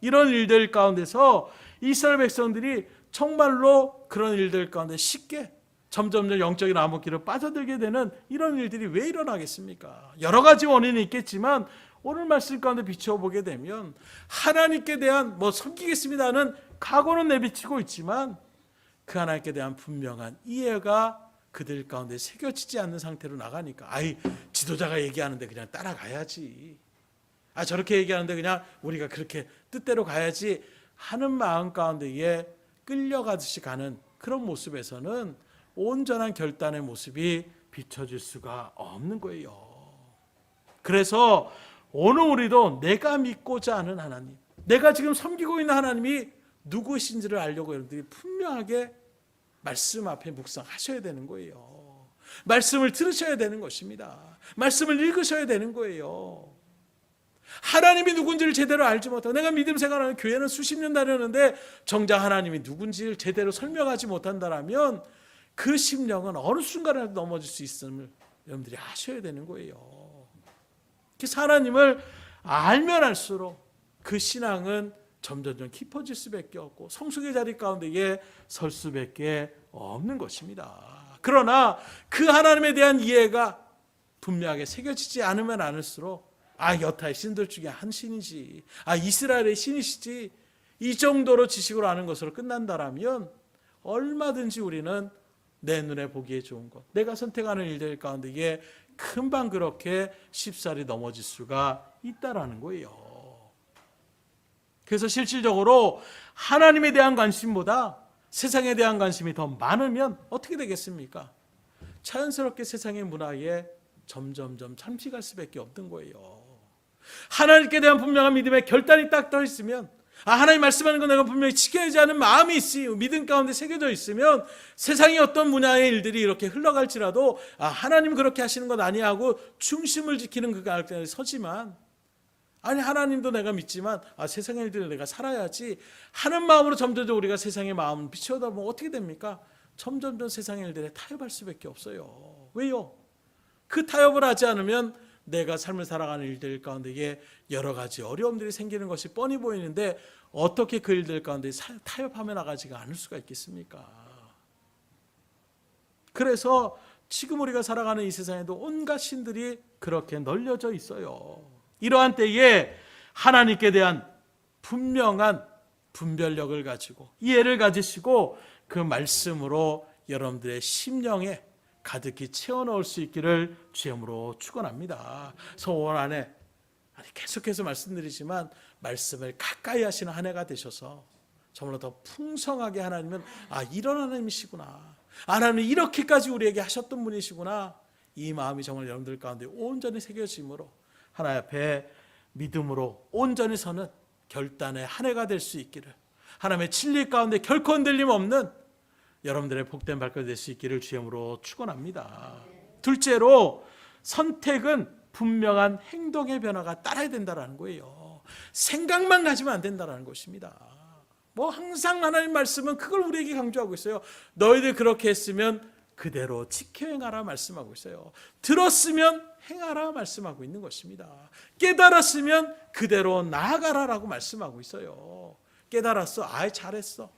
이런 일들 가운데서 이스라엘 백성들이 정말로 그런 일들 가운데 쉽게 점점 영적인 암흑기로 빠져들게 되는 이런 일들이 왜 일어나겠습니까? 여러 가지 원인이 있겠지만 오늘 말씀 가운데 비춰보게 되면 하나님께 대한 섬기겠습니다는 각오는 내비치고 있지만 그 하나님께 대한 분명한 이해가 그들 가운데 새겨지지 않는 상태로 나가니까 지도자가 얘기하는데 그냥 따라가야지, 저렇게 얘기하는데 그냥 우리가 그렇게 뜻대로 가야지 하는 마음 가운데에 끌려가듯이 가는 그런 모습에서는 온전한 결단의 모습이 비춰질 수가 없는 거예요. 그래서 오늘 우리도 내가 믿고자 하는 하나님, 내가 지금 섬기고 있는 하나님이 누구신지를 알려고 여러분들이 분명하게 말씀 앞에 묵상하셔야 되는 거예요. 말씀을 들으셔야 되는 것입니다. 말씀을 읽으셔야 되는 거예요. 하나님이 누군지를 제대로 알지 못하고, 내가 믿음 생활하는 교회는 수십 년 다녔는데 정작 하나님이 누군지를 제대로 설명하지 못한다면 그 심령은 어느 순간에도 넘어질 수 있음을 여러분들이 아셔야 되는 거예요. 그래서 하나님을 알면 알수록 그 신앙은 점점 깊어질 수밖에 없고 성숙의 자리 가운데에 설 수밖에 없는 것입니다. 그러나 그 하나님에 대한 이해가 분명하게 새겨지지 않으면 않을수록 여타의 신들 중에 한 신이지, 이스라엘의 신이시지, 이 정도로 지식으로 아는 것으로 끝난다라면 얼마든지 우리는 내 눈에 보기에 좋은 것, 내가 선택하는 일들 가운데에 금방 그렇게 쉽사리 넘어질 수가 있다라는 거예요. 그래서 실질적으로 하나님에 대한 관심보다 세상에 대한 관심이 더 많으면 어떻게 되겠습니까? 자연스럽게 세상의 문화에 점점점 잠식할 수밖에 없는 거예요. 하나님께 대한 분명한 믿음의 결단이 딱 떠 있으면, 하나님 말씀하는 거 내가 분명히 지켜야지 하는 마음이 있으며 믿음 가운데 새겨져 있으면 세상의 어떤 문화의 일들이 이렇게 흘러갈지라도 하나님 그렇게 하시는 것 아니야 하고 중심을 지키는 그 가운데 서지만, 하나님도 내가 믿지만 세상의 일들을 내가 살아야지 하는 마음으로 점점 우리가 세상의 마음을 비춰다 보면 어떻게 됩니까? 점점 세상의 일들에 타협할 수밖에 없어요. 왜요? 그 타협을 하지 않으면 내가 삶을 살아가는 일들 가운데에 여러 가지 어려움들이 생기는 것이 뻔히 보이는데 어떻게 그 일들 가운데 타협하며 나가지가 않을 수가 있겠습니까? 그래서 지금 우리가 살아가는 이 세상에도 온갖 신들이 그렇게 널려져 있어요. 이러한 때에 하나님께 대한 분명한 분별력을 가지고 이해를 가지시고 그 말씀으로 여러분들의 심령에 가득히 채워넣을 수 있기를 주님으로 축원합니다. 올 한해 계속해서 말씀드리지만 말씀을 가까이 하시는 한 해가 되셔서 정말로 더 풍성하게 하나님은 이런 하나님이시구나, 하나님은 이렇게까지 우리에게 하셨던 분이시구나, 이 마음이 정말 여러분들 가운데 온전히 새겨짐으로 하나님 앞에 믿음으로 온전히 서는 결단의 한 해가 될 수 있기를, 하나님의 진리 가운데 결코 흔들림 없는 여러분들의 복된 발걸음이 될 수 있기를 주님으로 축원합니다. 둘째로 선택은 분명한 행동의 변화가 따라야 된다는 거예요. 생각만 가지면 안 된다는 것입니다. 항상 하나님 말씀은 그걸 우리에게 강조하고 있어요. 너희들 그렇게 했으면 그대로 지켜 행하라 말씀하고 있어요. 들었으면 행하라 말씀하고 있는 것입니다. 깨달았으면 그대로 나아가라라고 말씀하고 있어요. 깨달았어? 잘했어.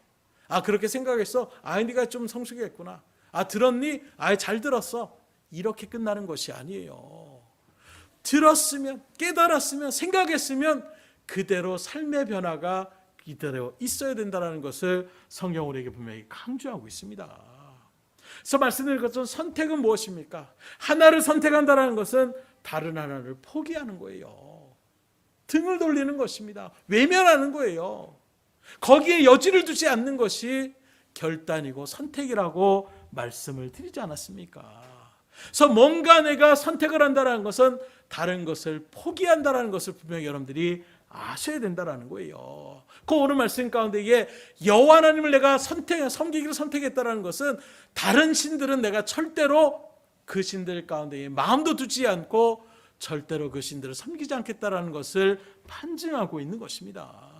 그렇게 생각했어? 네가 좀 성숙했구나. 들었니? 잘 들었어. 이렇게 끝나는 것이 아니에요. 들었으면, 깨달았으면, 생각했으면 그대로 삶의 변화가 이대로 있어야 된다는 것을 성경 우리에게 분명히 강조하고 있습니다. 그래서 말씀드린 것처럼 선택은 무엇입니까? 하나를 선택한다는 것은 다른 하나를 포기하는 거예요. 등을 돌리는 것입니다. 외면하는 거예요. 거기에 여지를 두지 않는 것이 결단이고 선택이라고 말씀을 드리지 않았습니까? 그래서 뭔가 내가 선택을 한다는 것은 다른 것을 포기한다는 것을 분명히 여러분들이 아셔야 된다는 거예요. 그 오늘 말씀 가운데 여호와 하나님을 내가 섬기기를 선택했다는 것은 다른 신들은 내가 절대로 그 신들 가운데 마음도 두지 않고 절대로 그 신들을 섬기지 않겠다는 것을 판증하고 있는 것입니다.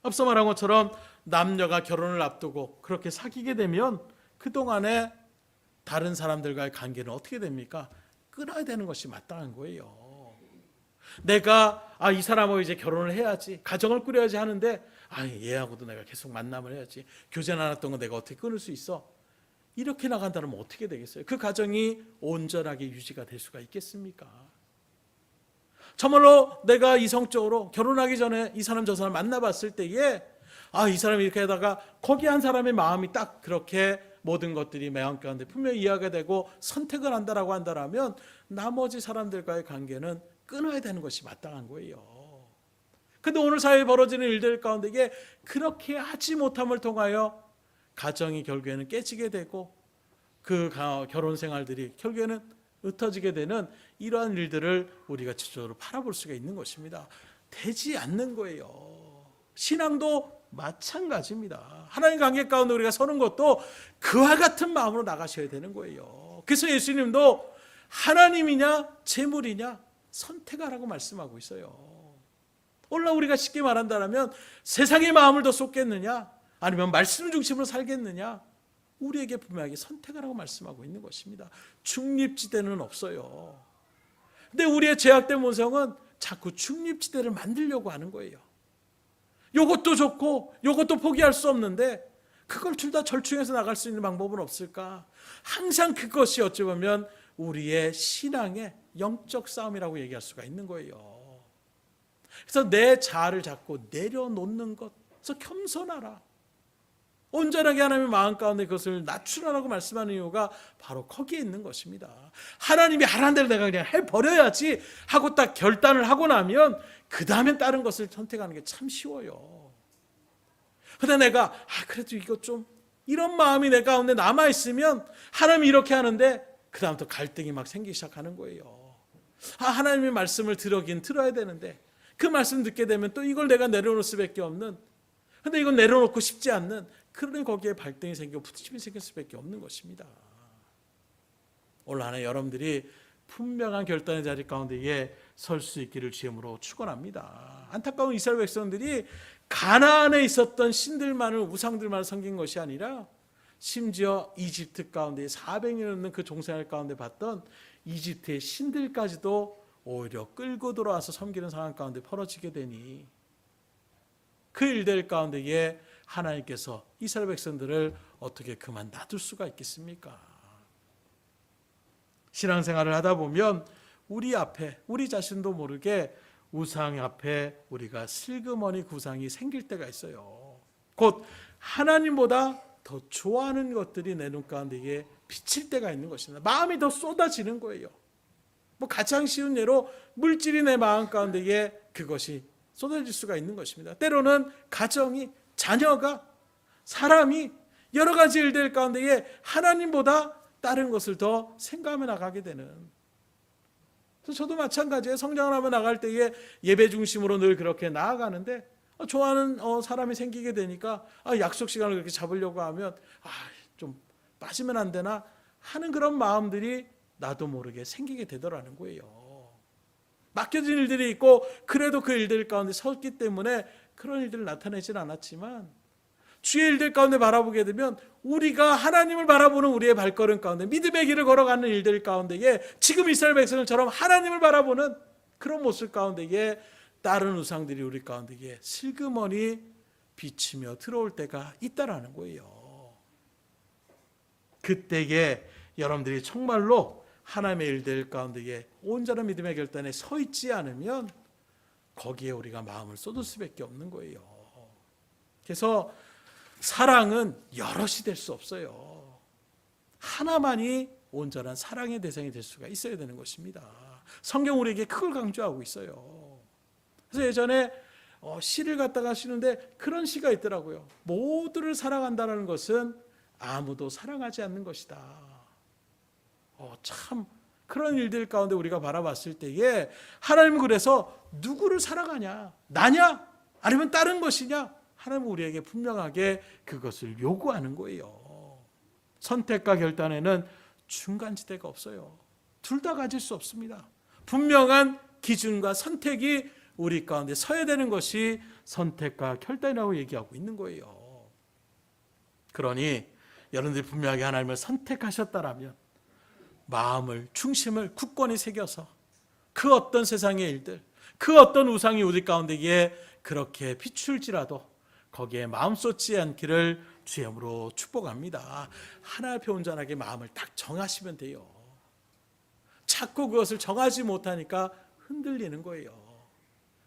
앞서 말한 것처럼 남녀가 결혼을 앞두고 그렇게 사귀게 되면 그동안에 다른 사람들과의 관계는 어떻게 됩니까? 끊어야 되는 것이 마땅한 거예요. 내가 이 사람하고 이제 결혼을 해야지, 가정을 꾸려야지 하는데 얘하고도 내가 계속 만남을 해야지, 교제 나눴던 거 내가 어떻게 끊을 수 있어? 이렇게 나간다면 어떻게 되겠어요? 그 가정이 온전하게 유지가 될 수가 있겠습니까? 정말로 내가 이성적으로 결혼하기 전에 이 사람 저 사람 만나봤을 때에 이 사람이 이렇게 하다가 거기 한 사람의 마음이 딱 그렇게 모든 것들이 마음 가운데 분명히 이해가 되고 선택을 한다라고 한다면 나머지 사람들과의 관계는 끊어야 되는 것이 마땅한 거예요. 그런데 오늘 사회에 벌어지는 일들 가운데 이게 그렇게 하지 못함을 통하여 가정이 결국에는 깨지게 되고 그 결혼 생활들이 결국에는 흩어지게 되는 이러한 일들을 우리가 지속적으로 바라볼 수가 있는 것입니다. 되지 않는 거예요. 신앙도 마찬가지입니다. 하나님 관계 가운데 우리가 서는 것도 그와 같은 마음으로 나가셔야 되는 거예요. 그래서 예수님도 하나님이냐 재물이냐 선택하라고 말씀하고 있어요. 오늘 우리가 쉽게 말한다면 세상의 마음을 더 쏟겠느냐 아니면 말씀 중심으로 살겠느냐, 우리에게 분명하게 선택하라고 말씀하고 있는 것입니다. 중립지대는 없어요. 근데 우리의 죄악된 모성은 자꾸 중립지대를 만들려고 하는 거예요. 이것도 좋고 이것도 포기할 수 없는데 그걸 둘 다 절충해서 나갈 수 있는 방법은 없을까? 항상 그것이 어찌 보면 우리의 신앙의 영적 싸움이라고 얘기할 수가 있는 거예요. 그래서 내 자아를 자꾸 내려놓는 것, 그래서 겸손하라, 온전하게 하나님의 마음 가운데 그것을 낮추라고 말씀하는 이유가 바로 거기에 있는 것입니다. 하나님이 하라는 대로 내가 그냥 해버려야지 하고 딱 결단을 하고 나면 그 다음엔 다른 것을 선택하는 게 참 쉬워요. 그런데 내가 그래도 이거 좀 이런 마음이 내 가운데 남아있으면 하나님이 이렇게 하는데 그 다음부터 갈등이 막 생기기 시작하는 거예요. 하나님의 말씀을 들어야 되는데 그 말씀 듣게 되면 또 이걸 내가 내려놓을 수밖에 없는, 근데 이건 내려놓고 싶지 않는, 그러니 거기에 발등이 생기고 부딪힘이 생길 수밖에 없는 것입니다. 오늘 하나 여러분들이 분명한 결단의 자리 가운데에 설 수 있기를 주님으로 축원합니다. 안타까운 이스라엘 백성들이 가나안에 있었던 신들만을, 우상들만을 섬긴 것이 아니라 심지어 이집트 가운데 400년 넘는 그 종생활 가운데 봤던 이집트의 신들까지도 오히려 끌고 들어와서 섬기는 상황 가운데 벌어지게 되니 그 일들 가운데에 하나님께서 이스라엘 백성들을 어떻게 그만 놔둘 수가 있겠습니까? 신앙생활을 하다 보면 우리 앞에 우리 자신도 모르게 우상 앞에 우리가 슬그머니 구상이 생길 때가 있어요. 곧 하나님보다 더 좋아하는 것들이 내 눈 가운데에 비칠 때가 있는 것입니다. 마음이 더 쏟아지는 거예요. 가장 쉬운 예로 물질이 내 마음 가운데에 그것이 쏟아질 수가 있는 것입니다. 때로는 가정이, 자녀가, 사람이 여러 가지 일들 가운데에 하나님보다 다른 것을 더 생각하며 나가게 되는. 그래서 저도 마찬가지예요. 성장을 하며 나갈 때에 예배 중심으로 늘 그렇게 나아가는데 좋아하는 사람이 생기게 되니까 약속 시간을 그렇게 잡으려고 하면 좀 빠지면 안 되나 하는 그런 마음들이 나도 모르게 생기게 되더라는 거예요. 맡겨진 일들이 있고 그래도 그 일들 가운데 섰기 때문에 그런 일들을 나타내진 않았지만 주의 일들 가운데 바라보게 되면 우리가 하나님을 바라보는 우리의 발걸음 가운데 믿음의 길을 걸어가는 일들 가운데에 지금 이스라엘 백성들처럼 하나님을 바라보는 그런 모습 가운데에 다른 우상들이 우리 가운데에 슬그머니 비치며 들어올 때가 있다라는 거예요. 그때에 여러분들이 정말로 하나님의 일들 가운데에 온전한 믿음의 결단에 서 있지 않으면 거기에 우리가 마음을 쏟을 수밖에 없는 거예요. 그래서 사랑은 여럿이 될 수 없어요. 하나만이 온전한 사랑의 대상이 될 수가 있어야 되는 것입니다. 성경 우리에게 그걸 강조하고 있어요. 그래서 예전에 시를 갖다가 쓰는데 그런 시가 있더라고요. 모두를 사랑한다는 것은 아무도 사랑하지 않는 것이다. 참 그런 일들 가운데 우리가 바라봤을 때에 하나님은 그래서 누구를 사랑하냐? 나냐? 아니면 다른 것이냐? 하나님은 우리에게 분명하게 그것을 요구하는 거예요. 선택과 결단에는 중간지대가 없어요. 둘 다 가질 수 없습니다. 분명한 기준과 선택이 우리 가운데 서야 되는 것이 선택과 결단이라고 얘기하고 있는 거예요. 그러니 여러분들이 분명하게 하나님을 선택하셨다라면 마음을, 중심을 굳건히 새겨서 그 어떤 세상의 일들, 그 어떤 우상이 우리 가운데에 그렇게 비출지라도 거기에 마음 쏟지 않기를 주의 이름으로 축복합니다. 하나 앞에 온전하게 마음을 딱 정하시면 돼요. 자꾸 그것을 정하지 못하니까 흔들리는 거예요.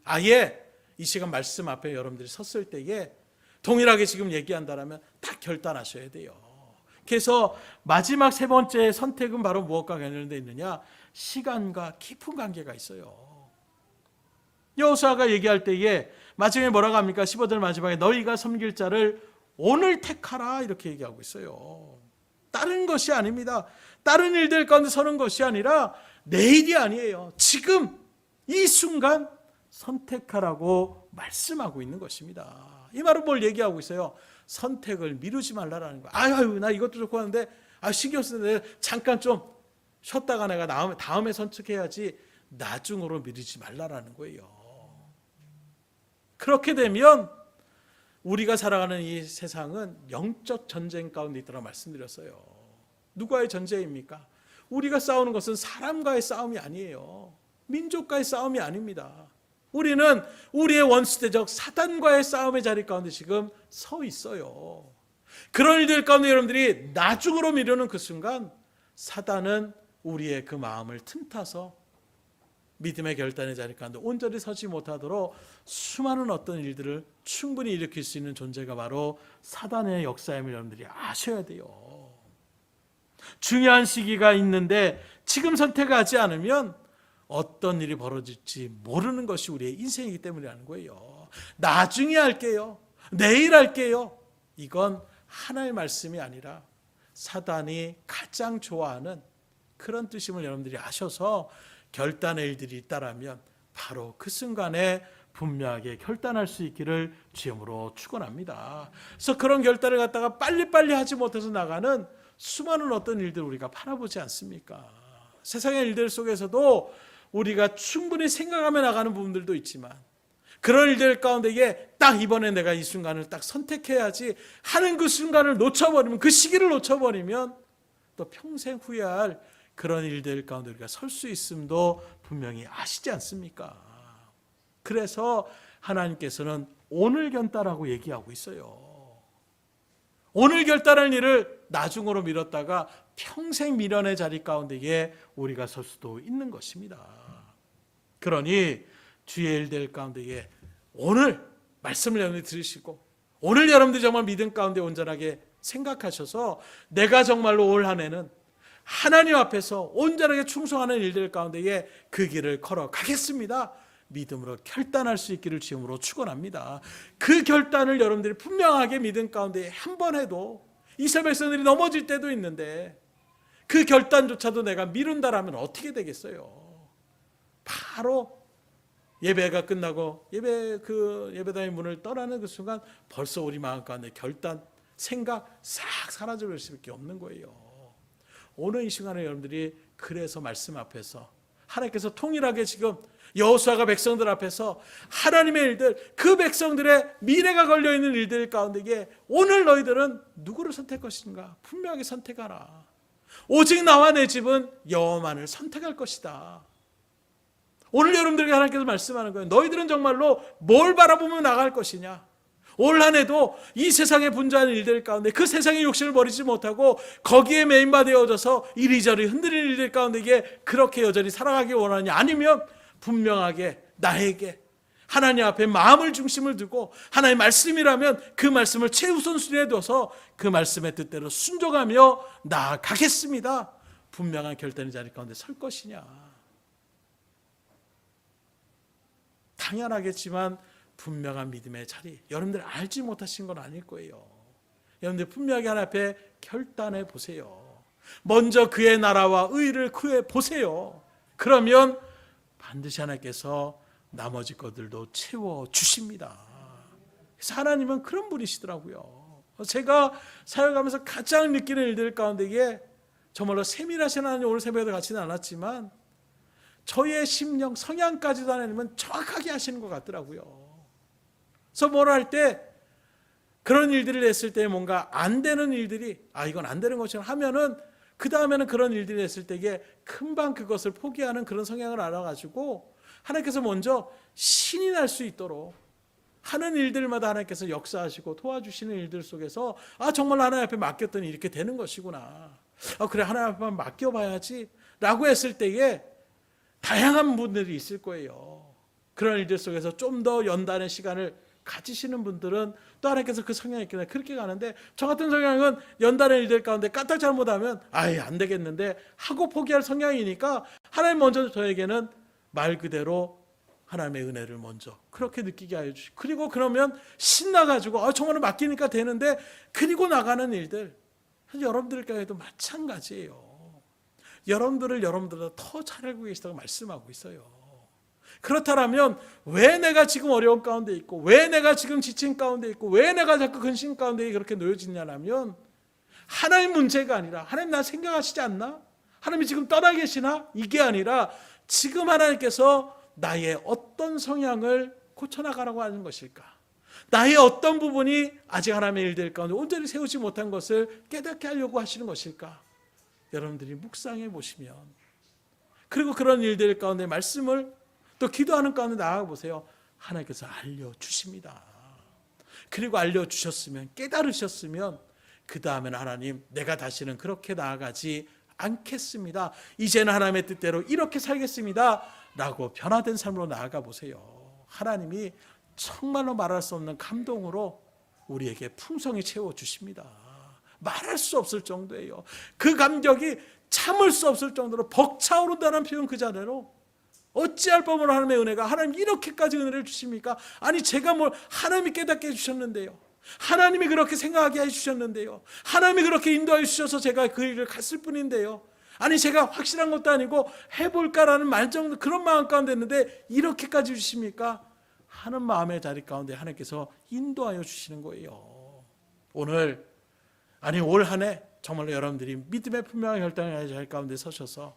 아예 이 시간 말씀 앞에 여러분들이 섰을 때에 동일하게 지금 얘기한다면 딱 결단하셔야 돼요. 그래서 마지막 세 번째 선택은 바로 무엇과 관련되어 있느냐? 시간과 깊은 관계가 있어요. 여호수아가 얘기할 때에 마지막에 뭐라고 합니까? 15절 마지막에 너희가 섬길 자를 오늘 택하라 이렇게 얘기하고 있어요. 다른 것이 아닙니다. 다른 일들 가운데 서는 것이 아니라 내일이 아니에요. 지금 이 순간 선택하라고 말씀하고 있는 것입니다. 이 말은 뭘 얘기하고 있어요? 선택을 미루지 말라라는 거예요. 아유 나 이것도 좋고 하는데 신경 쓰는데 잠깐 좀 쉬었다가 내가 다음에 선택해야지 나중으로 미루지 말라라는 거예요. 그렇게 되면 우리가 살아가는 이 세상은 영적 전쟁 가운데 있다고 말씀드렸어요. 누구와의 전쟁입니까? 우리가 싸우는 것은 사람과의 싸움이 아니에요. 민족과의 싸움이 아닙니다. 우리는 우리의 원수대적 사단과의 싸움의 자리 가운데 지금 서 있어요. 그런 일들 가운데 여러분들이 나중으로 미루는 그 순간 사단은 우리의 그 마음을 틈타서 믿음의 결단의 자리 가운데 온전히 서지 못하도록 수많은 어떤 일들을 충분히 일으킬 수 있는 존재가 바로 사단의 역사임을 여러분들이 아셔야 돼요. 중요한 시기가 있는데 지금 선택하지 않으면 어떤 일이 벌어질지 모르는 것이 우리의 인생이기 때문이라는 거예요. 나중에 할게요. 내일 할게요. 이건 하나의 말씀이 아니라 사단이 가장 좋아하는 그런 뜻임을 여러분들이 아셔서 결단의 일들이 있다라면 바로 그 순간에 분명하게 결단할 수 있기를 주님으로 축원합니다. 그래서 그런 결단을 갖다가 빨리빨리 하지 못해서 나가는 수많은 어떤 일들을 우리가 바라보지 않습니까? 세상의 일들 속에서도 우리가 충분히 생각하며 나가는 부분들도 있지만 그런 일들 가운데에 딱 이번에 내가 이 순간을 딱 선택해야지 하는 그 순간을 놓쳐버리면 그 시기를 놓쳐버리면 또 평생 후회할 그런 일들 가운데 우리가 설 수 있음도 분명히 아시지 않습니까? 그래서 하나님께서는 오늘 결단하고 얘기하고 있어요. 오늘 결단할 일을 나중으로 미뤘다가 평생 미련의 자리 가운데에 우리가 설 수도 있는 것입니다. 그러니 주의 일들 가운데에 오늘 말씀을 여러분이 들으시고 오늘 여러분들이 정말 믿음 가운데 온전하게 생각하셔서 내가 정말로 올 한 해는 하나님 앞에서 온전하게 충성하는 일들 가운데에 그 길을 걸어가겠습니다. 믿음으로 결단할 수 있기를 주님으로 축원합니다. 그 결단을 여러분들이 분명하게 믿음 가운데 한 번 해도 이스라엘 백성들이 넘어질 때도 있는데 그 결단조차도 내가 미룬다라면 어떻게 되겠어요? 바로 예배가 끝나고 예배당의 문을 떠나는 그 순간 벌써 우리 마음 가운데 결단, 생각 싹 사라질 수밖에 없는 거예요. 오늘 이 시간에 여러분들이 그래서 말씀 앞에서 하나님께서 통일하게 지금 여호수아가 백성들 앞에서 하나님의 일들, 그 백성들의 미래가 걸려있는 일들 가운데에 오늘 너희들은 누구를 선택할 것인가? 분명하게 선택하라. 오직 나와 내 집은 여호와만을 선택할 것이다. 오늘 여러분들에게 하나님께서 말씀하는 거예요. 너희들은 정말로 뭘 바라보며 나갈 것이냐? 올 한 해도 이 세상의 분주한 일들 가운데 그 세상의 욕심을 버리지 못하고 거기에 메인바되어져서 이리저리 흔들리는 일들 가운데 그렇게 여전히 살아가기 원하냐? 아니면 분명하게 나에게 하나님 앞에 마음을 중심을 두고 하나님의 말씀이라면 그 말씀을 최우선순위에 둬서 그 말씀의 뜻대로 순종하며 나아가겠습니다. 분명한 결단의 자리 가운데 설 것이냐? 당연하겠지만 분명한 믿음의 자리, 여러분들 알지 못하신 건 아닐 거예요. 여러분들 분명하게 하나님 앞에 결단해 보세요. 먼저 그의 나라와 의를 구해 보세요. 그러면 반드시 하나님께서 나머지 것들도 채워주십니다. 그래서 하나님은 그런 분이시더라고요. 제가 사역하면서 가장 느끼는 일들 가운데에 정말로 세밀하신 하나님, 오늘 새벽에도 같이는 않았지만 저의 심령, 성향까지도 하나님은 정확하게 하시는 것 같더라고요. 그래서 뭐라 할 때 그런 일들을 했을 때 뭔가 안 되는 일들이 이건 안 되는 것처럼 하면은 그 다음에는 그런 일들이 했을 때에 금방 그것을 포기하는 그런 성향을 알아가지고 하나님께서 먼저 신이 날 수 있도록 하는 일들마다 하나님께서 역사하시고 도와주시는 일들 속에서 정말 하나님 앞에 맡겼더니 이렇게 되는 것이구나. 그래 하나님 앞에 맡겨봐야지 라고 했을 때에 다양한 분들이 있을 거예요. 그런 일들 속에서 좀 더 연단의 시간을 가지시는 분들은 또 하나님께서 그 성향이 있기 때문에 그렇게 가는데, 저 같은 성향은 연단의 일들 가운데 까딱 잘못하면 안 되겠는데 하고 포기할 성향이니까 하나님 먼저 저에게는 말 그대로 하나님의 은혜를 먼저 그렇게 느끼게 하여 주시고, 그리고 그러면 신나가지고 정말 맡기니까 되는데, 그리고 나가는 일들 여러분들께도 마찬가지예요. 여러분들보다 더 잘 알고 계시다고 말씀하고 있어요. 그렇다면 왜 내가 지금 어려운 가운데 있고, 왜 내가 지금 지친 가운데 있고, 왜 내가 자꾸 근심 가운데 그렇게 놓여지냐면 하나님 문제가 아니라, 하나님 나 생각하시지 않나? 하나님이 지금 떠나 계시나? 이게 아니라 지금 하나님께서 나의 어떤 성향을 고쳐나가라고 하는 것일까? 나의 어떤 부분이 아직 하나님의 일들 가운데 온전히 세우지 못한 것을 깨닫게 하려고 하시는 것일까? 여러분들이 묵상해 보시면, 그리고 그런 일들 가운데 말씀을 또 기도하는 가운데 나아가 보세요. 하나님께서 알려주십니다. 그리고 알려주셨으면, 깨달으셨으면 그 다음에는 하나님, 내가 다시는 그렇게 나아가지 않겠습니다. 이제는 하나님의 뜻대로 이렇게 살겠습니다 라고 변화된 삶으로 나아가 보세요. 하나님이 정말로 말할 수 없는 감동으로 우리에게 풍성히 채워주십니다. 말할 수 없을 정도예요. 그 감격이 참을 수 없을 정도로 벅차오른다는 표현 그 자리로, 어찌할 법으로 하나님의 은혜가, 하나님 이렇게까지 은혜를 주십니까? 제가 하나님이 깨닫게 해주셨는데요, 하나님이 그렇게 생각하게 해주셨는데요, 하나님이 그렇게 인도해 주셔서 제가 그 일을 갔을 뿐인데요, 제가 확실한 것도 아니고 해볼까라는 말 정도 그런 마음 가운데 있는데 이렇게까지 주십니까? 하는 마음의 자리 가운데 하나님께서 인도하여 주시는 거예요. 오늘 올 한 해 정말로 여러분들이 믿음의 분명한 결단의 자리 가운데 서셔서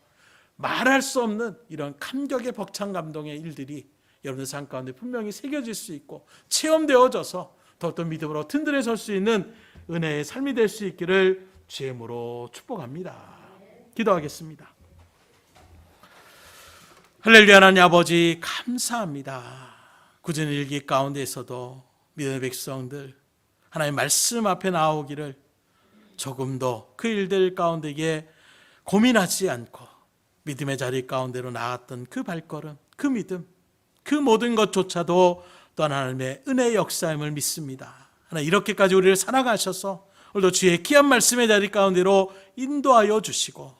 말할 수 없는 이런 감격의 벅찬 감동의 일들이 여러분들 삶 가운데 분명히 새겨질 수 있고 체험되어져서 더욱더 믿음으로 든든히 설 수 있는 은혜의 삶이 될 수 있기를 주의 이름으로 축복합니다. 기도하겠습니다. 할렐루야. 하나님 아버지 감사합니다. 굳은 일기 가운데에서도 믿음의 백성들 하나님의 말씀 앞에 나오기를 조금 더 그 일들 가운데에 고민하지 않고 믿음의 자리 가운데로 나갔던 그 발걸음, 그 믿음, 그 모든 것조차도 또한 하나님의 은혜의 역사임을 믿습니다. 하나님 이렇게까지 우리를 살아가셔서 오늘도 주의 귀한 말씀의 자리 가운데로 인도하여 주시고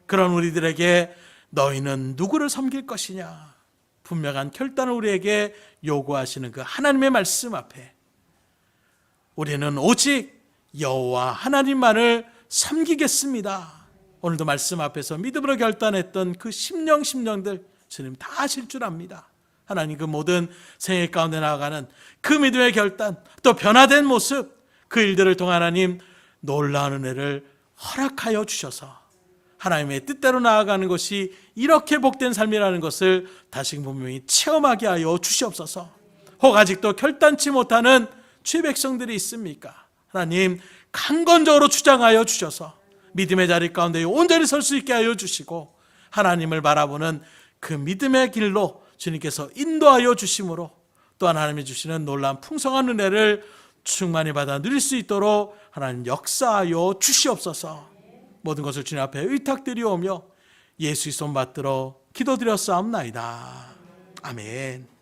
그런 우리들에게 너희는 누구를 섬길 것이냐 분명한 결단을 우리에게 요구하시는 그 하나님의 말씀 앞에 우리는 오직 여호와 하나님만을 섬기겠습니다. 오늘도 말씀 앞에서 믿음으로 결단했던 그 심령들 주님 다 아실 줄 압니다. 하나님 그 모든 생애 가운데 나아가는 그 믿음의 결단 또 변화된 모습 그 일들을 통해 하나님 놀라운 은혜를 허락하여 주셔서 하나님의 뜻대로 나아가는 것이 이렇게 복된 삶이라는 것을 다시 분명히 체험하게 하여 주시옵소서. 혹 아직도 결단치 못하는 주의 백성들이 있습니까? 하나님 강건적으로 주장하여 주셔서 믿음의 자리 가운데 온전히 설 수 있게 하여 주시고 하나님을 바라보는 그 믿음의 길로 주님께서 인도하여 주심으로 또한 하나님이 주시는 놀라운 풍성한 은혜를 충만히 받아 누릴 수 있도록 하나님 역사하여 주시옵소서. 모든 것을 주님 앞에 의탁드리오며 예수의 손 받들어 기도드렸사옵나이다. 아멘.